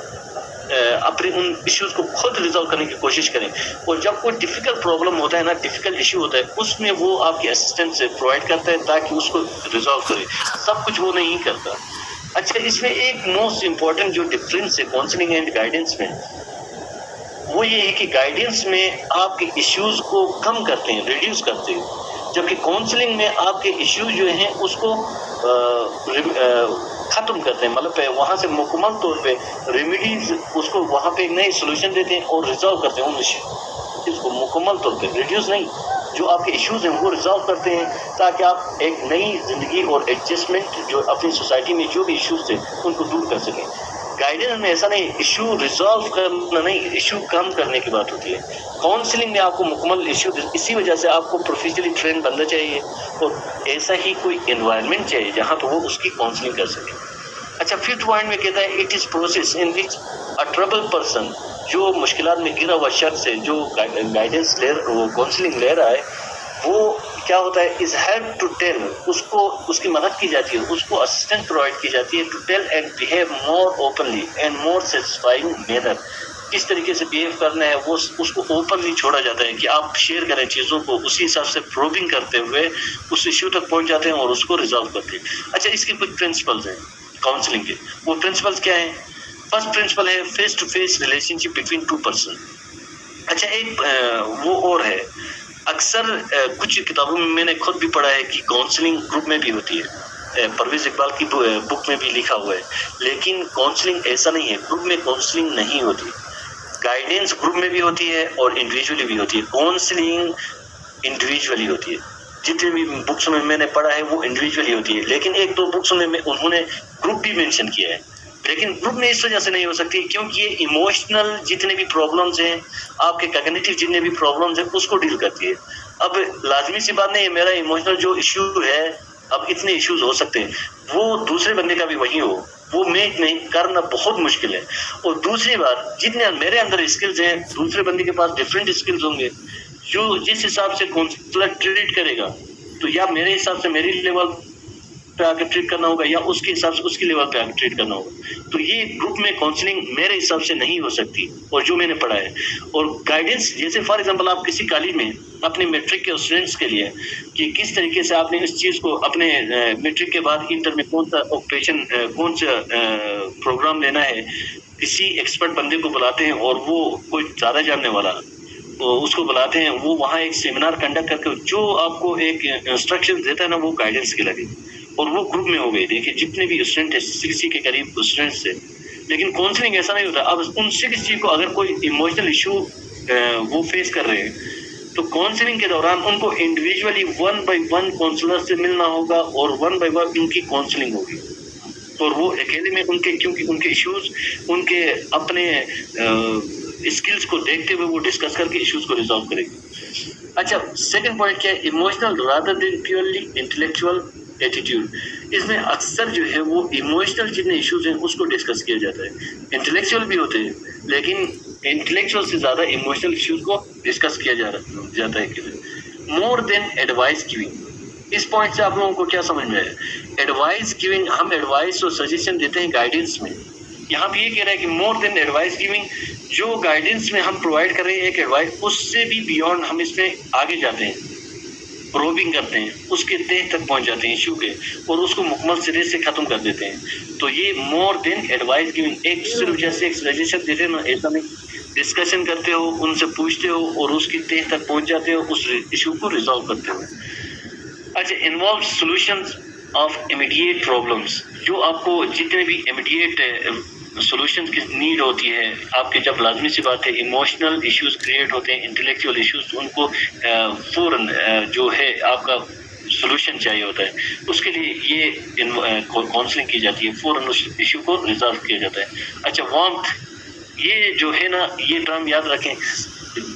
اپنے ان ایشوز کو خود ریزالو کرنے کی کوشش کریں۔ اور جب کوئی ڈیفیکلٹ پرابلم ہوتا ہے نا، ڈیفیکلٹ ایشو ہوتا ہے، اس میں وہ آپ کی اسسٹنس سے پرووائڈ کرتا ہے تاکہ اس کو ریزالو کرے، سب کچھ وہ نہیں کرتا۔ اچھا، اس میں ایک موسٹ امپورٹنٹ جو ڈفرینس ہے کاؤنسلنگ اینڈ گائیڈنس میں، وہ یہ ہے کہ گائیڈنس میں آپ کے ایشوز کو کم کرتے ہیں، ریڈیوس کرتے ہیں، جبکہ کاؤنسلنگ میں آپ کے ایشوز جو ہیں اس کو ختم کرتے ہیں، مطلب وہاں سے مکمل طور پہ ریمیڈیز، اس کو وہاں پہ ایک نئی سولوشن دیتے ہیں اور ریزالو کرتے ہیں ان ایشوز کو، مکمل طور پہ ریڈیوس نہیں، جو آپ کے ایشوز ہیں وہ ریزالو کرتے ہیں تاکہ آپ ایک نئی زندگی اور ایڈجسٹمنٹ جو اپنی سوسائٹی میں جو بھی ایشوز تھے ان کو دور کر سکیں۔ گائیڈنس میں ایسا نہیں، ایشو ریزالو کرنا نہیں، ایشو کم کرنے کی بات ہوتی ہے۔ کاؤنسلنگ میں آپ کو مکمل ایشو، اسی وجہ سے آپ کو پروفیشنلی ٹرین بننا چاہیے، اور ایسا ہی کوئی انوائرمنٹ چاہیے جہاں پہ وہ اس کی کاؤنسلنگ کر سکے۔ اچھا 5th پوائنٹ میں کہتا ہے it is process in which a trouble person, جو مشکلات میں گرا ہوا شخص ہے، جو گائیڈنس وہ کاؤنسلنگ لے رہا ہے، وہ کیا ہوتا ہے از ہیلپ ٹو ٹیل، اس کو اس کی مدد کی جاتی ہے، اس کو اسسٹنس پرووائڈ کی جاتی ہے to tell and behave more openly and more satisfying manner, کس طریقے سے بہیو کرنا ہے وہ اس کو اوپنلی چھوڑا جاتا ہے کہ آپ شیئر کریں چیزوں کو، اسی حساب سے پروبنگ کرتے ہوئے اس ایشو تک پہنچ جاتے ہیں اور اس کو ریزالو کرتے ہیں۔ اچھا اس کے کچھ پرنسپلز ہیں کاؤنسلنگ کے، وہ پرنسپلز کیا ہیں؟ فرسٹ پرنسپل ہے face to face relationship between two person. اچھا ایک وہ اور ہے، اکثر کچھ کتابوں میں نے خود بھی پڑھا ہے کہ کاؤنسلنگ گروپ میں بھی ہوتی ہے، پرویز اقبال کی بک میں بھی لکھا ہوا ہے، لیکن کاؤنسلنگ ایسا نہیں ہے، گروپ میں کاؤنسلنگ نہیں ہوتی، گائیڈنس گروپ میں بھی ہوتی ہے اور انڈیویجولی بھی ہوتی ہے، کاؤنسلنگ انڈیویجولی ہوتی ہے، جتنے بھی بکس میں نے پڑھا ہے وہ انڈیویجولی ہوتی ہے، لیکن ایک دو بکس میں انہوں نے گروپ بھی مینشن کیا ہے، لیکن گروپ میں اس وجہ سے نہیں ہو سکتی کیونکہ یہ ایموشنل جتنے بھی پرابلمز ہیں، آپ کے کیگنیٹو جتنے بھی پرابلمز ہیں اس کو ڈیل کرتی ہے۔ اب لازمی سی بات نہیں ہے میرا ایموشنل جو ایشو ہے، اب اتنے ایشوز ہو سکتے ہیں، وہ دوسرے بندے کا بھی وہی ہو، وہ میچ نہیں کرنا بہت مشکل ہے، اور دوسری بات جتنے میرے اندر اسکلز ہیں دوسرے بندے کے پاس ڈفرینٹ اسکلز ہوں گے، جو جس حساب سے کاؤنسلر ٹریٹ کرے گا تو یا میرے حساب سے میری لیول پہ آ کے ٹریٹ کرنا ہوگا یا اس کے حساب سے اس کی لیول پہ آ کے ٹریٹ کرنا ہوگا، تو یہ گروپ میں کاؤنسلنگ میرے حساب سے نہیں ہو سکتی، اور جو میں نے پڑھا ہے اور گائیڈنس جیسے فار ایگزامپل آپ کسی کالج میں اپنے میٹرک کے اسٹوڈنٹس کے لیے کہ کس طریقے سے آپ نے اس چیز کو اپنے میٹرک کے بعد انٹر میں کون سا آکوپیشن کون سا پروگرام لینا ہے، کسی ایکسپرٹ بندے کو بلاتے ہیں اور وہ کوئی زیادہ جاننے والا اس کو بلاتے ہیں، وہ وہاں ایک سیمینار کنڈکٹ کر کے جو آپ کو ایک انسٹرکشن دیتا ہے نا وہ گائیڈنس کے لگے، اور وہ گروپ میں ہو گئے، دیکھیں جتنے بھی اسٹوڈنٹ ہیں 60 کے قریب اسٹوڈنٹس ہیں، لیکن کاؤنسلنگ ایسا نہیں ہوتا۔ اب ان 60 کو اگر کوئی ایموشنل ایشو وہ فیس کر رہے ہیں تو کاؤنسلنگ کے دوران ان کو انڈیویجولی 1 بائی 1 کاؤنسلر سے ملنا ہوگا اور 1 بائی 1 ان کی کاؤنسلنگ ہوگی، اور وہ اکیلے میں ان کے کیونکہ ان کے ایشوز ان کے اپنے اسکلز کو دیکھتے ہوئے وہ ڈسکس کر کے ایشوز کو ریزالو کرے گی۔ اچھا سیکنڈ پوائنٹ کیا ہے؟ Emotional rather than purely intellectual attitude, اس میں اکثر جو ہے وہ ایموشنل جتنے ایشوز ہیں اس کو ڈسکس کیا جاتا ہے، انٹلیکچوئل بھی ہوتے ہیں لیکن انٹلیکچوئل سے زیادہ ایموشنل ایشوز کو ڈسکس کیا جاتا ہے کہ مور دین ایڈوائس گیونگ۔ اس پوائنٹ سے آپ لوگوں کو کیا سمجھ میں ہے؟ ایڈوائس گیونگ، ہم ایڈوائس اور سجیشن دیتے ہیں گائیڈنس میں، یہاں پہ یہ کہہ رہا ہے کہ مور دین ایڈوائس گیونگ، جو گائیڈنس میں ہم پرووائڈ کر رہے ہیں ایک ایڈوائس، اس سے بھی بیونڈ ہم اس میں آگے جاتے ہیں، پروبنگ کرتے ہیں، اس کے تہ تک پہنچ جاتے ہیں ایشو کے، اور اس کو مکمل سرے سے ختم کر دیتے ہیں، تو یہ مور دین ایڈوائس گیونگ، ایک صرف جیسے ایک سجیشن دیتے ہیں نا ایسا نہیں، ڈسکشن کرتے ہو، ان سے پوچھتے ہو اور اس کی تہ تک پہنچ جاتے ہو، اس ایشو کو ریزالو کرتے ہو۔ اچھا involve solutions of immediate problems, جو آپ کو جتنے بھی امیڈیٹ سولوشن کی نیڈ ہوتی ہے، آپ کے جب لازمی سی بات ہے ایموشنل ایشوز کریٹ ہوتے ہیں، انٹلیکچوئل ایشوز، ان کو فوراً جو ہے آپ کا سولوشن چاہیے ہوتا ہے، اس کے لیے یہ کاؤنسلنگ کی جاتی ہے، فوراً اس ایشو کو ریزالو کیا جاتا ہے۔ اچھا وارمتھ، یہ جو ہے نا یہ ٹرم یاد رکھیں،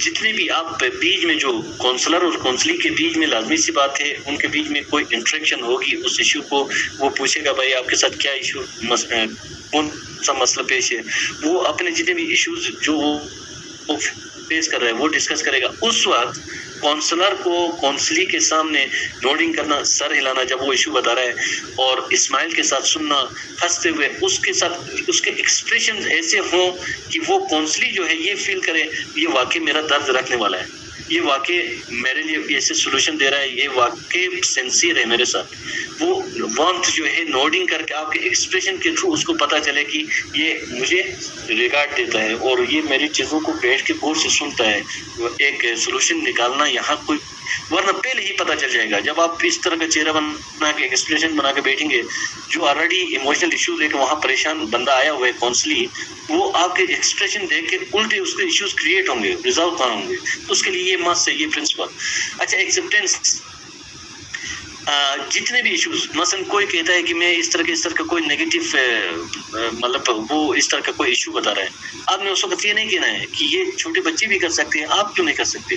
جتنے بھی آپ بیچ میں جو کاؤنسلر اور کاؤنسلنگ کے بیچ میں لازمی سی بات ہے ان کے بیچ میں کوئی انٹریکشن ہوگی، اس ایشو کو وہ پوچھے گا بھائی آپ کے ساتھ کیا ایشو کون سا مسئلہ پیش ہے، وہ اپنے جتنے بھی ایشوز جو وہ فیس کر رہا ہے وہ ڈسکس کرے گا، اس وقت کاؤنسلر کو کاؤنسلی کے سامنے نوڈنگ کرنا، سر ہلانا جب وہ ایشو بتا رہا ہے، اور اسمائل کے ساتھ سننا، ہنستے ہوئے اس کے ساتھ اس کے ایکسپریشن ایسے ہوں کہ وہ کاؤنسلی جو ہے یہ فیل کرے یہ واقعی میرا درد رکھنے والا ہے، یہ واقعی میرے لیے ایسے سولوشن دے رہا ہے، یہ واقعی سینسیئر ہے میرے ساتھ، وہ وارمتھ جو ہے نوڈنگ کر کے آپ کے ایکسپریشن کے تھرو اس کو پتہ چلے کہ یہ مجھے ریگارڈ دیتا ہے اور یہ میری چیزوں کو بیٹھ کے غور سے سنتا ہے، ایک سولوشن نکالنا یہاں کوئی، ورنہ پہلے ہی پتہ چل جائے گا جب آپ اس طرح کا چہرہ بنا کے ایکسپریشن بنا کے بیٹھیں گے، جو آلریڈی ایموشنل ایشوز ہے کہ وہاں پریشان بندہ آیا ہوا ہے کاؤنسلی، وہ آپ کے ایکسپریشن دیکھ کے الٹے اس کے ایشوز کریٹ ہوں گے، ریزالو کہاں ہوں گے، اس کے لیے یہ مست ہے یہ پرنسپل۔ اچھا ایکسیپٹینس، جتنے بھی ایشوز، مثلا کوئی کہتا ہے کہ میں اس طرح کا کوئی نیگیٹو مطلب وہ اس طرح کا کوئی ایشو بتا رہا ہے، آپ نے اس وقت یہ نہیں کہنا ہے کہ یہ چھوٹے بچے بھی کر سکتے ہیں، آپ کیوں نہیں کر سکتے،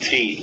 3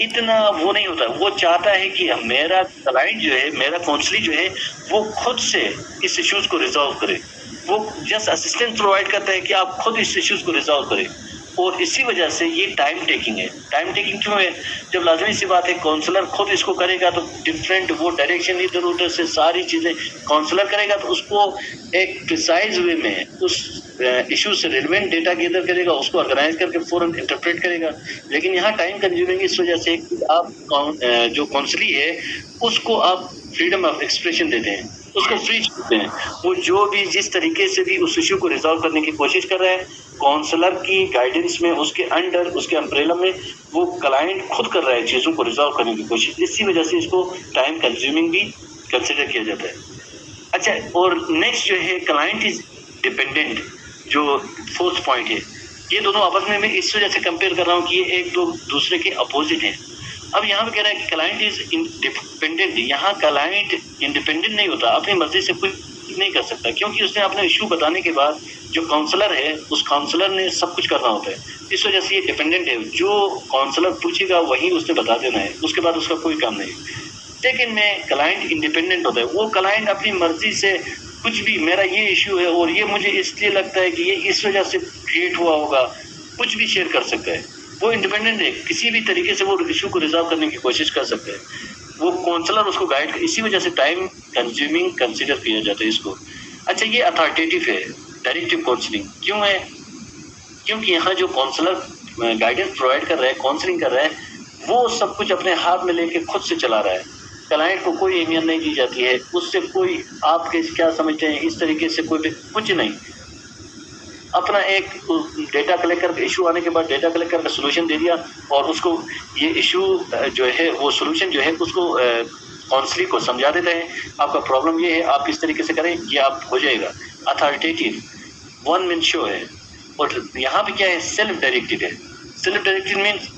اتنا وہ نہیں ہوتا. وہ چاہتا ہے کہ میرا کلائنٹ جو ہے, میرا کاؤنسلر جو ہے, وہ خود سے اس ایشوز کو ریزالو کرے. وہ جسٹ اسسٹنٹ پرووائڈ کرتا ہے کہ آپ خود اس ایشوز کو ریزالو کریں. اور اسی وجہ سے یہ ٹائم ٹیکنگ ہے. ٹائم ٹیکنگ کیوں ہے؟ جب لازمی سی بات ہے کاؤنسلر خود اس کو کرے گا تو ڈفرینٹ وہ ڈائریکشن ادھر ادھر سے ساری چیزیں کاؤنسلر کرے گا تو اس کو ایک پریسائز وے میں اس ایشو سے ریلیونٹ ڈیٹا گیدر کرے گا, اس کو آرگنائز کر کے فوراً انٹرپریٹ کرے گا. لیکن یہاں ٹائم کنزیومنگ اس وجہ سے آپ جو کاؤنسلنگ ہے اس کو آپ فریڈم آف ایکسپریشن دیتے ہیں, اس کو فری چھوڑتے ہیں. وہ جو بھی جس طریقے سے بھی اس ایشو کو ریزالو کرنے کی کوشش کر رہا ہے, کاؤنسلر کی گائیڈنس میں, اس کے انڈر, اس کے امبریلا میں وہ کلائنٹ خود کر رہا ہے چیزوں کو ریزالو کرنے کی کوشش. اسی وجہ سے اس کو ٹائم کنزیومنگ بھی کنسیڈر کیا جاتا ہے. اچھا, اور نیکسٹ جو ہے کلائنٹ از ڈیپینڈنٹ, جو فورتھ پوائنٹ ہے. یہ دونوں آپس میں اس وجہ سے کمپیئر کر رہا ہوں کہ یہ ایک دو دوسرے کے اپوزٹ ہیں. اب یہاں پہ کہہ رہا ہے کہ کلائنٹ از انڈیپینڈنٹ. یہاں کلائنٹ انڈیپینڈنٹ نہیں ہوتا, اپنی مرضی سے کچھ نہیں کر سکتا, کیونکہ اس نے اپنا ایشو بتانے کے بعد جو کاؤنسلر ہے اس کاؤنسلر نے سب کچھ کرنا ہوتا ہے. اس وجہ سے یہ ڈیپینڈنٹ ہے, جو کاؤنسلر پوچھے گا وہی اس نے بتا دینا ہے, اس کے بعد اس کا کوئی کام نہیں. لیکن میں کلائنٹ انڈیپینڈنٹ ہوتا ہے. وہ کلائنٹ اپنی مرضی سے کچھ بھی, میرا یہ ایشو ہے اور یہ مجھے اس لیے لگتا ہے کہ یہ اس وجہ سے کریٹ ہوا ہوگا, کچھ بھی شیئر کر سکتا ہے. وہ انڈیپینڈنٹ ہے, کسی بھی طریقے سے وہ ایشو کو ریزالو کرنے کی کوشش کر سکتا ہے. وہ کاؤنسلر اس کو گائیڈ, اسی وجہ سے ٹائم کنزیومنگ کنسیڈر کیا جاتا ہے اس کو. اچھا, یہ اتھارٹیٹیو ہے ڈائریکٹیو کاؤنسلنگ. کیوں ہے؟ کیونکہ یہاں جو کاؤنسلر گائیڈنس پرووائڈ کر رہا ہے, کاؤنسلنگ کر رہا ہے, وہ سب کچھ اپنے ہاتھ میں لے کے خود سے چلا رہا ہے. کلائنٹ کو کوئی اہمیت نہیں دی جاتی ہے, اس سے کوئی آپ کے کیا سمجھتے ہیں اس طریقے سے کوئی کچھ نہیں. اپنا ایک ڈیٹا کلیکٹ کر کے, ایشو آنے کے بعد ڈیٹا کلیکٹ کر کے سولوشن دے دیا, اور اس کو یہ ایشو جو ہے وہ سولوشن جو ہے اس کو کاؤنسلنگ کو سمجھا دیتے ہیں. آپ کا پرابلم یہ ہے, آپ کس طریقے سے کریں, یہ آپ ہو جائے گا. اتھارٹیٹیو ون مین شو ہے. اور یہاں پہ کیا ہے, سیلف ڈائریکٹڈ ہے. سیلف ڈائریکٹڈ مینس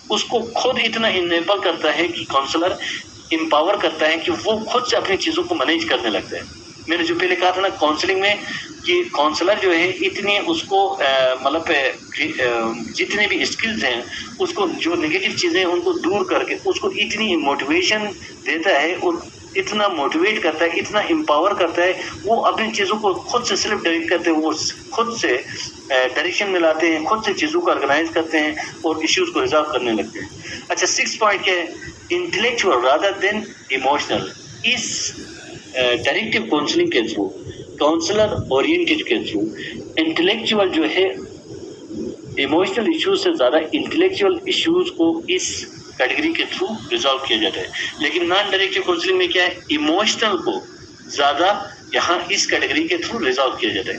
اس کو خود اتنا انیبل کرتا ہے کہ کاؤنسلر امپاور کرتا ہے کہ وہ خود سے اپنی چیزوں کو مینیج کرنے لگتا ہے. میں نے جو پہلے کہا تھا نا کاؤنسلنگ میں, کہ کاؤنسلر جو ہے اتنی اس کو مطلب جتنے بھی اسکلز ہیں اس کو, جو نگیٹو چیزیں ہیں ان کو دور کر کے اس کو اتنی موٹیویشن دیتا ہے اور اتنا موٹیویٹ کرتا ہے, اتنا امپاور کرتا ہے. وہ اپنی چیزوں کو خود سے صرف ڈائریکٹ کرتے ہیں, وہ خود سے ڈائریکشن میں لاتے ہیں, خود سے چیزوں کو آرگنائز کرتے ہیں اور ایشوز کو ریزالو کرنے لگتے ہیں. اچھا, 6 پوائنٹ کیا ہے, انٹلیکچوئل رادر دین ایموشنل. اس ڈائریکٹیو کاؤنسلنگ کے تھرو, کاؤنسلر اورینٹڈ کے تھرو, انٹلیکچوئل جو ہے ایموشنل ایشوز سے زیادہ انٹلیکچوئل ایشوز کو اس کیٹیگری کے تھرو ریزالو کیا جاتا ہے. لیکن نان ڈائریکٹیو کاؤنسلنگ میں کیا ہے, ایموشنل کو زیادہ یہاں اس کیٹیگری کے تھرو ریزالو کیا جاتا ہے.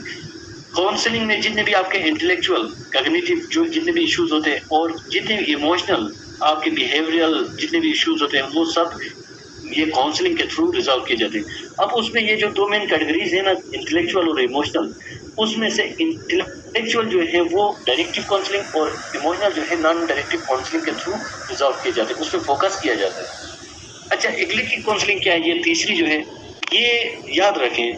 کاؤنسلنگ میں جتنے بھی آپ کے انٹلیکچوئل کگنیٹیو جو جتنے بھی ایشوز ہوتے ہیں اور جتنے بھی ایموشنل آپ کے بیہیویئرل جتنے بھی ایشوز ہوتے ہیں, وہ سب یہ کاؤنسلنگ کے تھرو ریزالو کیے جاتے ہیں. اب اس میں یہ جو دو مین کیٹیگریز ہیں نا, انٹلیکچوئل اور ایموشنل, اس میں سے انٹلیکچوئل جو ہے وہ ڈائریکٹیو کاؤنسلنگ اور ایموشنل جو ہے نان ڈائریکٹیو کاؤنسلنگ کے تھرو ریزالو کیے جاتے ہیں, اس پہ فوکس کیا جاتا ہے. اچھا, ایگلیٹک کاؤنسلنگ کیا ہے, یہ تیسری جو ہے. یہ یاد رکھیں,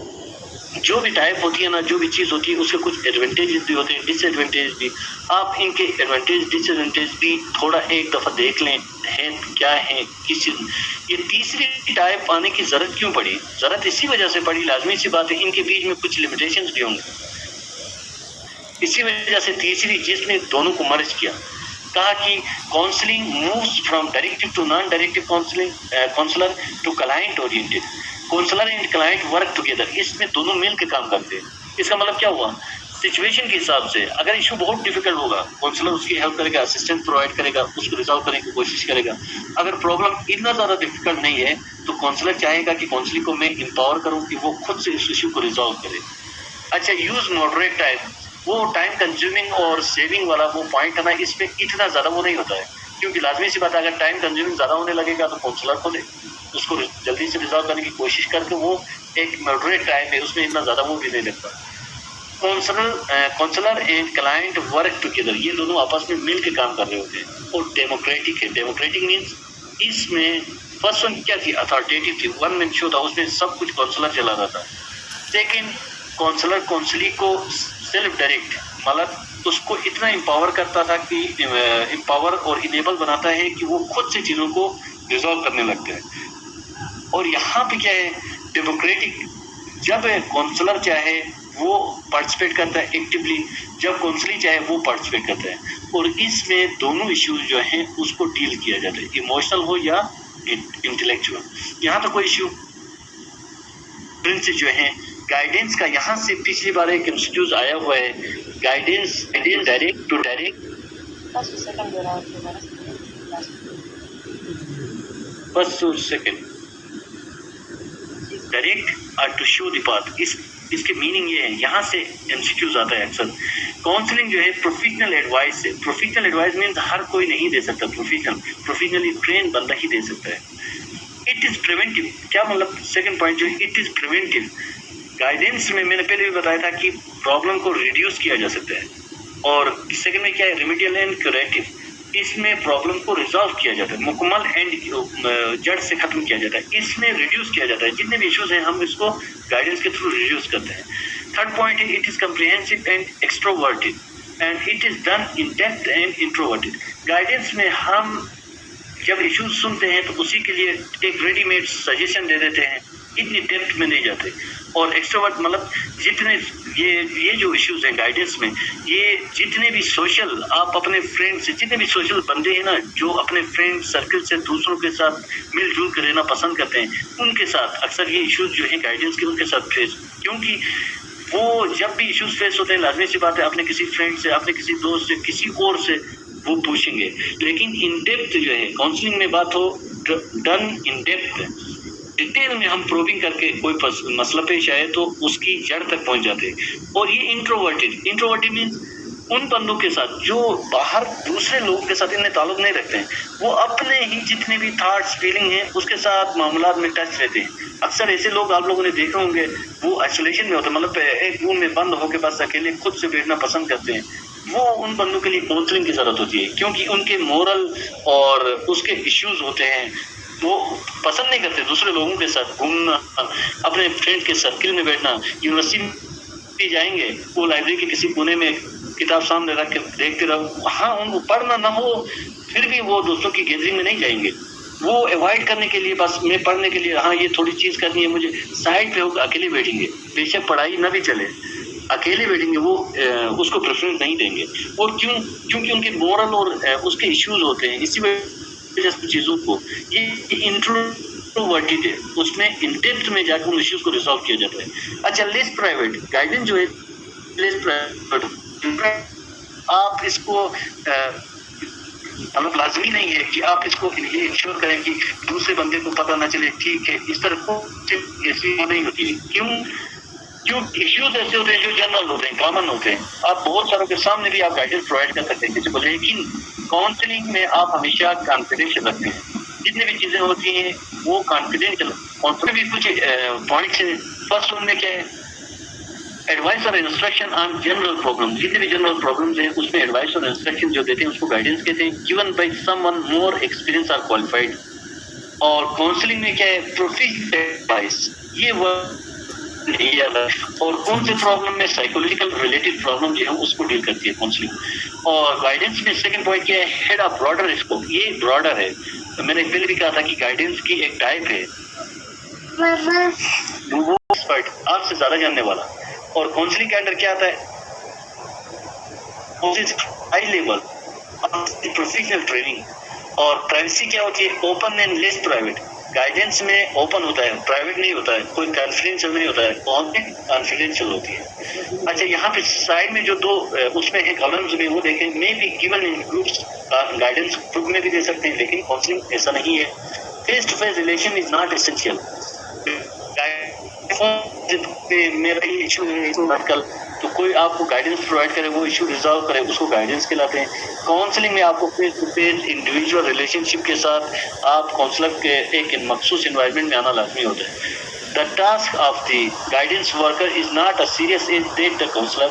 جو بھی ٹائپ ہوتی ہے نا, جو بھی چیز ہوتی ہے اس کے کچھ ایڈوانٹیجز بھی ہوتے ہیں, ڈس ایڈوانٹیج بھی. آپ ان کے ایڈوانٹیج ڈس ایڈوانٹیج بھی تھوڑا ایک دفعہ دیکھ لیں ہیں کیا ہے کس چیز. یہ تیسری ٹائپ آنے کی ضرورت کیوں پڑی؟ ضرورت اسی وجہ سے پڑی, لازمی سی بات ہے, ان کے بیچ میں کچھ لمیٹیشنز بھی ہوں گے. اسی وجہ سے تیسری, جس نے دونوں کو مرج کیا, کہا کہ counselling moves from directive to non directive counsellor to client oriented. Counsellor and client work together, اس میں دونوں مل کے کام کرتے ہیں. اس کا مطلب کیا ہوا, سچویشن کے حساب سے اگر ایشو بہت ڈیفیکلٹ ہوگا, کاؤنسلر اس کی ہیلپ کرے گا, اسسٹنٹ پرووائڈ کرے گا, اس کو ریزالو کرنے کی کوشش کرے گا. اگر پرابلم اتنا زیادہ ڈیفیکلٹ نہیں ہے تو کاؤنسلر چاہے گا کہ کاؤنسلنگ کو میں امپاور کروں کہ وہ خود سے اس ایشو کو ریزالو کرے. اچھا, یوز ماڈریٹ ٹائم. وہ ٹائم کنزیومنگ اور سیونگ والا وہ پوائنٹ ہے نا, اس پہ اتنا زیادہ وہ نہیں ہوتا ہے, کیونکہ لازمی سی بات ہے, اگر ٹائم کنزیومنگ زیادہ ہونے لگے گا تو کاؤنسلر کو اس کو جلدی سے ریزالو کرنے کی کوشش کر کے وہ ایک ماڈریٹ ٹائم ہے, اس میں اتنا زیادہ وہ بھی نہیں لگتا. Counsellor and client work together, یہ دونوں آپس میں مل کے کام کر رہے ہوتے ہیں. اور ڈیموکریٹک ہے. ڈیموکریٹک مینس اس میں فرسٹ ون کیا تھی, اتھارٹیٹیو تھی, ون مین شو تھا, اس میں سب کچھ کاؤنسلر چلا رہا تھا. سیکنڈ, کاؤنسلر کاؤنسلنگ کو سیلف ڈائریکٹ, مطلب اس کو اتنا امپاور کرتا تھا کہ امپاور اور انیبل بناتا ہے کہ وہ خود سے چیزوں کو ریزالو کرنے لگتے ہیں. اور یہاں پہ کیا ہے ڈیموکریٹک، جب کونسلر چاہے وہ پارٹیسپیٹ کرتا ہے ایکٹیولی، جب کونسلنگ چاہے وہ پارٹیسپیٹ کرتا ہے، اور اس میں دونوں ایشوز جو ہیں اس کو ڈیل کیا جاتا ہے، ایموشنل ہو یا انٹلیکچوئل. یہاں پہ کوئی ایشو جو ہے گائیڈنس کا، یہاں سے پچھلی بار ایک انسٹیٹیوٹ آیا ہوا ہے گائیڈنس ڈائریکٹ ٹو ڈائریکٹ. بس second direct to show the path. اس کے میننگ یہ ہے، یہاں سے انسٹیٹیوٹ آتا ہے اکثر. کاؤنسلنگ جو ہے پروفیشنل ایڈوائس ہے. پروفیشنل ایڈوائس مینس ہر کوئی نہیں دے سکتا، پروفیشنلی ٹرین بندہ ہی دے سکتا ہے. It is preventive. کیا مطلب سیکنڈ پوائنٹ جو ہے اٹ از پریونٹیو. گائیڈنس میں نے پہلے بھی بتایا تھا کہ پرابلم کو ریڈیوس کیا جا سکتا ہے، اور سیکنڈ میں کیا ہے ریمیڈیل اینڈ کریکٹیو. اس میں پرابلم کو ریزالو کیا جاتا ہے، مکمل اینڈ جڑ سے ختم کیا جاتا ہے. اس میں ریڈیوس کیا جاتا ہے، جتنے بھی ایشوز ہیں ہم اس کو گائیڈنس کے تھرو ریڈیوس کرتے ہیں. تھرڈ پوائنٹ ہے it is comprehensive and extroverted and it is done in depth and introverted. Guidance میں ہم جب ایشوز سنتے ہیں تو اسی کے لیے ایک ریڈی میڈ سجیشن دے دیتے ہیں، اتنی ڈیپتھ میں نہیں جاتے. اور ایکسٹروورٹ مطلب جتنے یہ جو ایشوز ہیں گائیڈنس میں، یہ جتنے بھی سوشل آپ اپنے فرینڈ سے، جتنے بھی سوشل بندے ہیں نا جو اپنے فرینڈ سرکل سے دوسروں کے ساتھ مل جل کر رہنا پسند کرتے ہیں، ان کے ساتھ اکثر یہ ایشوز جو ہیں گائیڈنس کے ان کے ساتھ فیس، کیونکہ وہ جب بھی ایشوز فیس ہوتے ہیں لازمی سی بات ہے اپنے کسی فرینڈ سے، اپنے کسی دوست سے، کسی اور سے وہ پوچھیں گے. لیکن ان ڈیپتھ جو ہے کاؤنسلنگ میں بات ہو ڈن ان ڈیپتھ، ڈیٹیل میں ہم پروونگ کر کے کوئی مسئلہ پیش آئے تو اس کی جڑ تک پہنچ جاتے. اور یہ انٹروورٹڈ مینس ان بندوں کے ساتھ جو باہر دوسرے لوگوں کے ساتھ انہیں تعلق نہیں رکھتے ہیں، وہ اپنے ہی جتنے بھی تھاٹس فیلنگ ہیں اس کے ساتھ معاملات میں ٹچ رہتے ہیں. اکثر ایسے لوگ آپ لوگوں نے دیکھے ہوں گے وہ آئسولیشن میں ہوتے ہیں، مطلب ایک روم میں بند ہو کے بس اکیلے خود سے بیٹھنا پسند کرتے ہیں. وہ ان بندوں کے لیے کاؤنسلنگ کی ضرورت ہوتی ہے، کیونکہ ان کے مورل اور اس کے ایشوز ہوتے ہیں. وہ پسند نہیں کرتے دوسرے لوگوں کے ساتھ گھومنا، اپنے فرینڈ کے سرکل میں بیٹھنا. یونیورسٹی جائیں گے، وہ لائبریری کے کسی کونے میں کتاب سامنے رکھ کے دیکھتے رہو، ہاں ان کو پڑھنا نہ ہو پھر بھی وہ دوستوں کی گیدرنگ میں نہیں جائیں گے. وہ اوائڈ کرنے کے لیے بس میں پڑھنے کے لیے ہاں یہ تھوڑی چیز کرنی ہے مجھے، سائڈ پہ ہو اکیلے بیٹھیں گے، بے شک پڑھائی نہ بھی چلے اکیلے بیٹھیں گے، وہ اس کو پریفرنس نہیں دیں گے. اور کیونکہ ان کے مورل اور اس کے ایشوز ہوتے ہیں، اسی وجہ سے چیزوں کو یہ انٹروورٹڈ ہے، اس میں ان ڈیپتھ میں جا کے ان ایشوز کو ریزالو کیا جاتا ہے. اچھا لیس پرائیویٹ گائیڈنس جو ہے لیس پرائیویٹ، آپ اس کو مطلب لازمی نہیں ہے کہ آپ اس کو یہ انشور کریں کہ دوسرے بندے کو پتہ نہ چلے، ٹھیک ہے اس طرح ایسی نہیں ہوتی ہے. کیوں ایشوز ایسے ہوتے ہیں جو جنرل ہوتے ہیں، کامن ہوتے ہیں، آپ بہت ساروں کے سامنے بھی آپ گائیڈنس پرووائڈ کر سکتے ہیں کسی کو. لیکن کاؤنسلنگ میں آپ ہمیشہ کانفیڈینشیل رکھتے ہیں، جتنے بھی چیزیں ہوتی ہیں وہ کانفیڈینشیل. کاؤنسلنگ بھی کچھ پوائنٹس ہیں. فرسٹ ان میں کیا ہے ایڈوائس اور انسٹرکشن آن جنرل پرابلم. جتنے بھی جنرل پرابلمز ہیں اس میں ایڈوائس اور انسٹرکشن جو دیتے ہیں اس کو گائیڈنس کہتے ہیں، given by some one more experience اور کوالیفائڈ. اور کاؤنسلنگ میں کیا ہے پروفیشنل ایڈوائس، یہ وہ اور کون سے پرابلم میں سائیکولوجیکل ریلیٹڈ پرابلم جو ہے اس کو ڈیل کرتی ہے کاؤنسلنگ. اور گائیڈنس میں سیکنڈ پوائنٹ کیا ہے ہیڈ آف براڈر اسکوپ. یہ براڈر ہے، میں نے پہلے بھی کہا تھا کہ گائیڈنس کی ایک ٹائپ ہے وہ ایکسپرٹ آپ سے زیادہ جاننے والا. اور کاؤنسلنگ کے اندر کیا آتا ہے ہائی لیول پروفیشنل ٹریننگ. اور پرائیویسی کیا ہوتی ہے open and less private. Guidance میں اوپن ہوتا ہے، پرائیویٹ نہیں ہوتا ہے، کوئی کانفیڈینشیل نہیں ہوتا ہے، کانفیڈینشیل ہوتی ہے. اچھا یہاں پہ سائڈ میں جو دو اس میں ہے کالمز میں وہ دیکھیں، میں بھی given in groups guidance group میں بھی دے سکتے ہیں، لیکن کاؤنسلنگ ایسا نہیں ہے. Face to face relation is not essential. میرا یہ ایشو ہے کل تو کوئی آپ کو گائیڈنس پرووائڈ کرے، وہ ایشو ریزالو کرے، اس کو گائیڈنس کہلاتے ہیں. کاؤنسلنگ میں آپ کو face to face individual relationship کے ساتھ آپ کاؤنسلر کے ایک مخصوص انوائرمنٹ میں آنا لازمی ہوتا ہے. The task of the guidance worker is not as serious as that the counselor.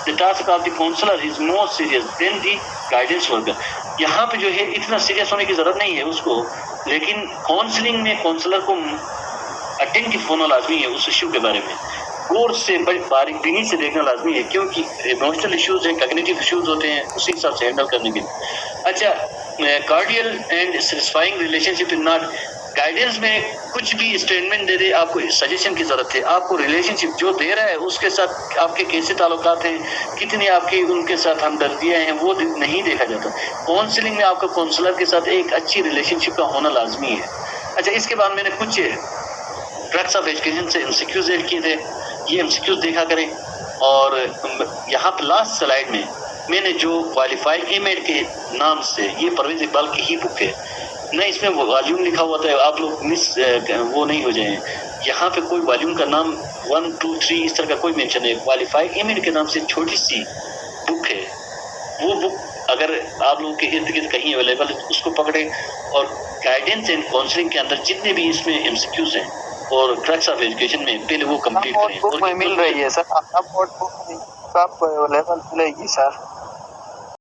The task of the counselor is more serious than the guidance worker. یہاں پہ جو ہے اتنا سیریس ہونے کی ضرورت نہیں ہے اس کو، لیکن کاؤنسلنگ میں کاؤنسلر کو اٹینٹو ہونا لازمی ہے اس ایشو کے بارے میں. غور سے بڑی باریک بینی سے دیکھنا لازمی ہے، کیونکہ ایموشنل ایشوز ہیں، کگنیٹیو ایشوز ہوتے ہیں، اسی حساب سے ہینڈل کرنے کے لیے۔ اچھا، کارڈیل and satisfying relation ship in not, guidance میں کچھ بھی اسٹیٹمنٹ دے دے، آپ کو سجیشن کی ضرورت ہے، آپ کو ریلیشن شپ جو دے رہا ہے اس کے ساتھ آپ کے کیسے تعلقات ہیں، کتنی آپ کی ان کے ساتھ ہمدردیاں ہیں، وہ نہیں دیکھا جاتا۔ کاؤنسلنگ میں آپ کا کاؤنسلر کے ساتھ ایک اچھی ریلیشن شپ کا ہونا لازمی ہے۔ اچھا، اس کے بعد میں نے کچھ ٹریکس آف ایجوکیشن سے MCQs ایڈ کیے تھے، یہ MCQs دیکھا کریں۔ اور یہاں پہ لاسٹ سلائیڈ میں نے جو کوالیفائڈ ایمیڈ کے نام سے، یہ پرویز اقبال کی ہی بک ہے، نہ اس میں والیوم لکھا ہوا تھا، آپ لوگ وہ نہیں ہو جائیں، یہاں پہ کوئی والیوم کا نام 1 2 3 اس طرح کا کوئی مینشن ہے، کوالیفائڈ ایمیڈ کے نام سے چھوٹی سی بک ہے، وہ بک اگر آپ لوگوں کے ارد گرد کہیں اویلیبل ہے اس کو پکڑیں، اور گائیڈنس اینڈ کاؤنسلنگ کے اندر جتنے بھی اس میں MCQs ہیں اور ٹریکس آف ایجوکیشن میں پہلے وہ کمپلیٹ کریں۔ بک میں مل رہی ہے سر، اب نوٹ بک آپ کو اویلیبل ملے گی سر۔